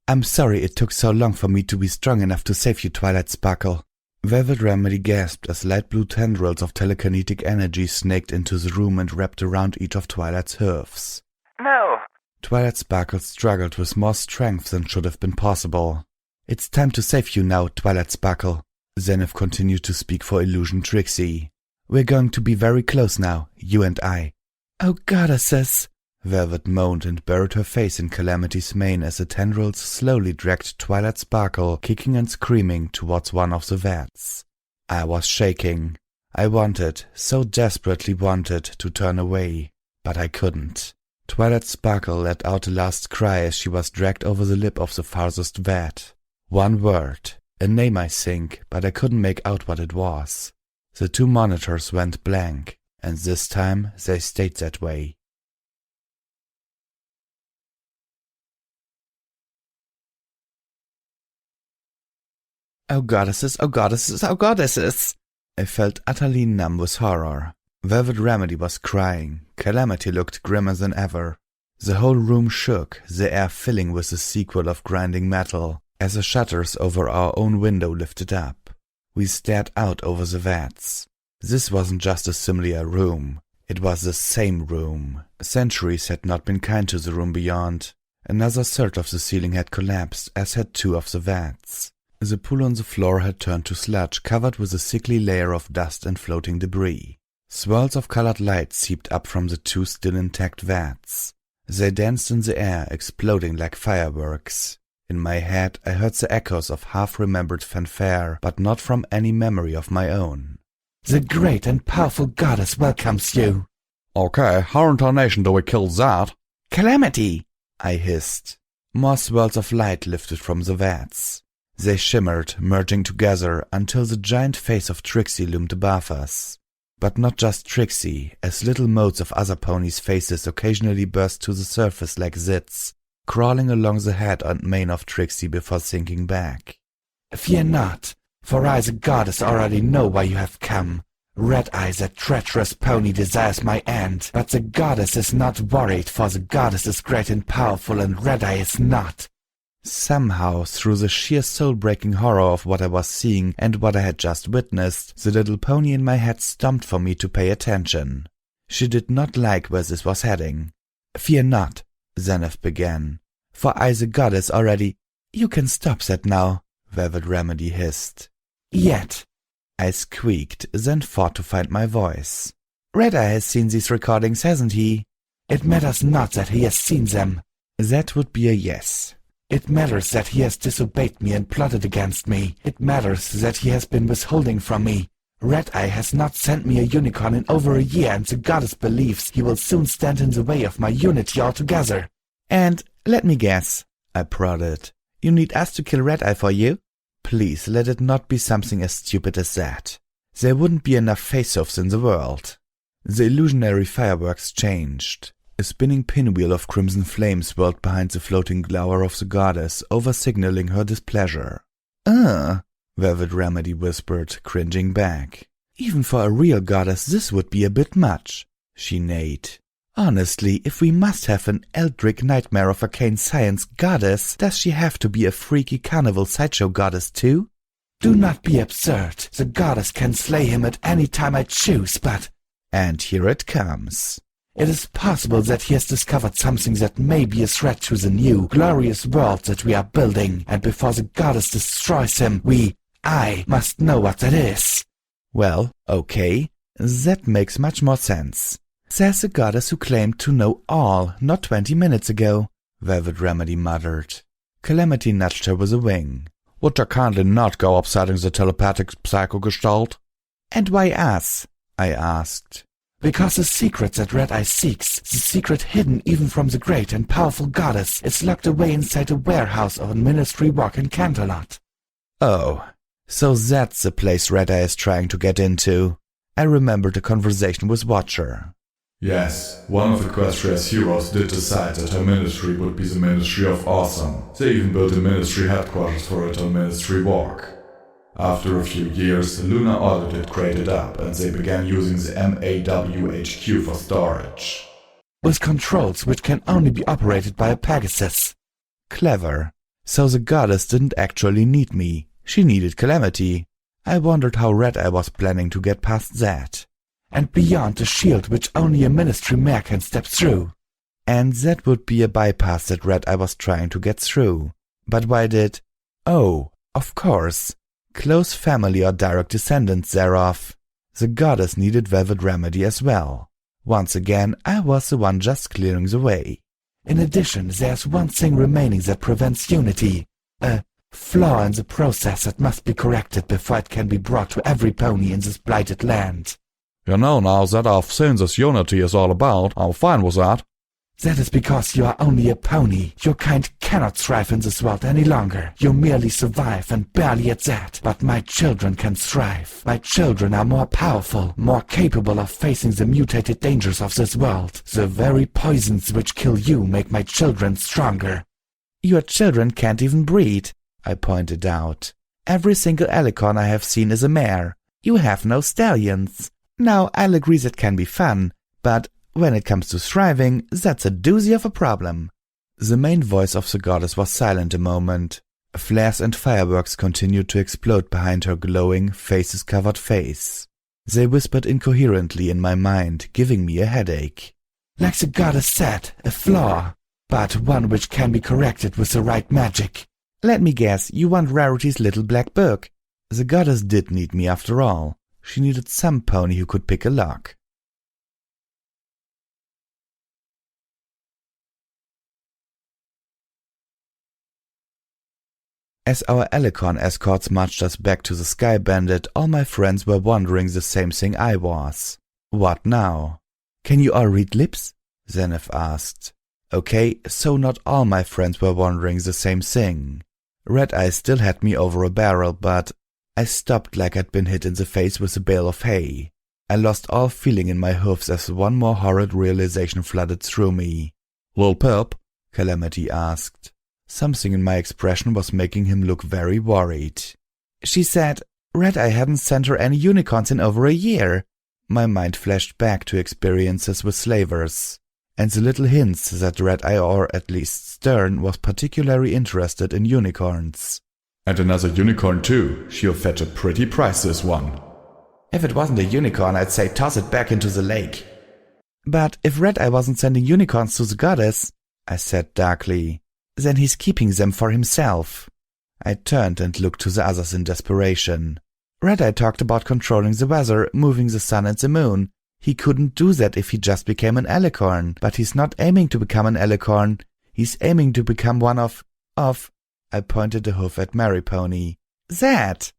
I'm sorry it took so long for me to be strong enough to save you, Twilight Sparkle. Velvet Remedy gasped as light blue tendrils of telekinetic energy snaked into the room and wrapped around each of Twilight's hooves.
No.
Twilight Sparkle struggled with more strength than should have been possible. It's time to save you now, Twilight Sparkle. Zenith continued to speak for Illusion Trixie. We're going to be very close now, you and I. Oh, goddesses! Velvet moaned and buried her face in Calamity's mane as the tendrils slowly dragged Twilight Sparkle, kicking and screaming, towards one of the vats. I was shaking. I wanted, so desperately wanted, to turn away, but I couldn't. Twilight Sparkle let out a last cry as she was dragged over the lip of the farthest vat. One word, a name I think, but I couldn't make out what it was. The two monitors went blank, and this time they stayed that way. Oh goddesses, oh goddesses, oh goddesses! I felt utterly numb with horror. Velvet Remedy was crying. Calamity looked grimmer than ever. The whole room shook, the air filling with the sequel of grinding metal, as the shutters over our own window lifted up. We stared out over the vats. This wasn't just a similar room. It was the same room. Centuries had not been kind to the room beyond. Another third of the ceiling had collapsed, as had two of the vats. The pool on the floor had turned to sludge, covered with a sickly layer of dust and floating debris. Swirls of colored light seeped up from the two still intact vats. They danced in the air, exploding like fireworks. In my head, I heard the echoes of half-remembered fanfare, but not from any memory of my own. The great and powerful goddess welcomes you.
Okay, how in tarnation do we kill that?
Calamity! I hissed. More swirls of light lifted from the vats. They shimmered, merging together, until the giant face of Trixie loomed above us. But not just Trixie, as little motes of other ponies' faces occasionally burst to the surface like zits, crawling along the head and mane of Trixie before sinking back. Fear not, for I, the goddess, already know why you have come. Red-Eye, that treacherous pony, desires my end, but the goddess is not worried, for the goddess is great and powerful, and Red-Eye is not. Somehow, through the sheer soul-breaking horror of what I was seeing and what I had just witnessed, the little pony in my head stomped for me to pay attention. She did not like where this was heading. Fear not, Zenith began, for I, the goddess, already— You can stop that now, Velvet Remedy hissed. Yet, I squeaked, then fought to find my voice. Red-Eye has seen these recordings, hasn't he? It matters not that he has seen them. That would be a yes. It matters that he has disobeyed me and plotted against me. It matters that he has been withholding from me. Red-Eye has not sent me a unicorn in over a year, and the goddess believes he will soon stand in the way of my unity altogether. And, let me guess, I prodded. You need us to kill Red-Eye for you? Please let it not be something as stupid as that. There wouldn't be enough face-offs in the world. The illusionary fireworks changed. A spinning pinwheel of crimson flame swirled behind the floating glower of the goddess, over-signaling her displeasure. Velvet Remedy whispered, cringing back. Even for a real goddess this would be a bit much, she neighed. Honestly, if we must have an eldritch nightmare of arcane science goddess, does she have to be a freaky carnival sideshow goddess too? Do not be absurd. The goddess can slay him at any time I choose, but— And here it comes. It is possible that he has discovered something that may be a threat to the new, glorious world that we are building, and before the goddess destroys him, I must know what that is. Well, okay, that makes much more sense. Says the goddess who claimed to know all not 20 minutes ago, Velvet Remedy muttered. Calamity nudged her with a wing.
Would you kindly not go upsetting the telepathic psycho-gestalt?
And why us? I asked. Because the secret that Red Eye seeks, the secret hidden even from the great and powerful goddess, is locked away inside a warehouse on Ministry Walk in Canterlot. Oh, so that's the place Red Eye is trying to get into. I remembered the conversation with Watcher.
Yes, one of Equestria's heroes did decide that her ministry would be the Ministry of Awesome. They even built a ministry headquarters for it on Ministry Walk. After a few years, the Lunar Audit had created up, and they began using the MAWHQ for storage.
With controls which can only be operated by a Pegasus. Clever. So the goddess didn't actually need me. She needed Calamity. I wondered how Red Eye was planning to get past that. And beyond the shield which only a ministry mare can step through. And that would be a bypass that Red Eye was trying to get through. But why did... Oh, of course. Close family or direct descendants thereof. The goddess needed Velvet Remedy as well. Once again, I was the one just clearing the way. In addition, there's one thing remaining that prevents unity. A flaw in the process that must be corrected before it can be brought to every pony in this blighted land.
You know, now that I've seen this unity is all about, I'm fine with that.
That is because you are only a pony. Your kind cannot thrive in this world any longer. You merely survive, and barely at that. But my children can thrive. My children are more powerful, more capable of facing the mutated dangers of this world. The very poisons which kill you make my children stronger. Your children can't even breed, I pointed out. Every single alicorn I have seen is a mare. You have no stallions. Now, I'll agree that can be fun, but when it comes to thriving, that's a doozy of a problem. The main voice of the goddess was silent a moment. Flares and fireworks continued to explode behind her glowing, faces-covered face. They whispered incoherently in my mind, giving me a headache. Like the goddess said, a flaw, but one which can be corrected with the right magic. Let me guess, you want Rarity's little black book. The goddess did need me after all. She needed some pony who could pick a lock. As our alicorn escorts marched us back to the Sky Bandit, all my friends were wondering the same thing I was. What now? Can you all read lips? Zenith asked. Okay, so not all my friends were wondering the same thing. Red Eye still had me over a barrel, but I stopped like I'd been hit in the face with a bale of hay. I lost all feeling in my hoofs as one more horrid realization flooded through me.
Lil Pip?
Calamity asked. Something in my expression was making him look very worried. She said Red Eye hadn't sent her any unicorns in over a year. My mind flashed back to experiences with slavers, and the little hints that Red Eye, or at least Stern, was particularly interested in unicorns.
And another unicorn too. She'll fetch a pretty price, this one.
If it wasn't a unicorn, I'd say toss it back into the lake. But if Red Eye wasn't sending unicorns to the goddess, I said darkly, then he's keeping them for himself. I turned and looked to the others in desperation. Red Eye talked about controlling the weather, moving the sun and the moon. He couldn't do that if he just became an alicorn. But he's not aiming to become an alicorn. He's aiming to become one of... I pointed the hoof at Mary Pony. That!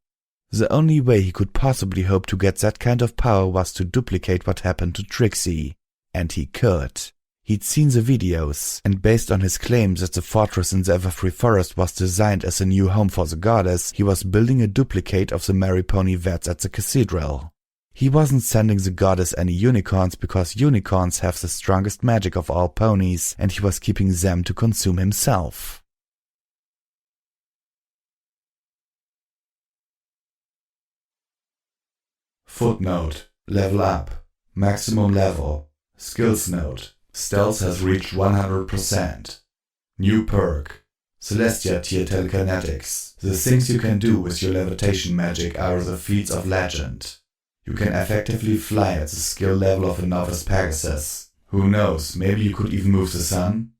The only way he could possibly hope to get that kind of power was to duplicate what happened to Trixie. And he could. He'd seen the videos, and based on his claims that the fortress in the Everfree Forest was designed as a new home for the goddess, he was building a duplicate of the Mary Pony vets at the cathedral. He wasn't sending the goddess any unicorns because unicorns have the strongest magic of all ponies, and he was keeping them to consume himself.
Footnote. Level up. Maximum level. Skills note. Stealth has reached 100%. New perk. Celestia tier telekinetics. The things you can do with your levitation magic are the feats of legend. You can effectively fly at the skill level of a novice Pegasus. Who knows, maybe you could even move the sun?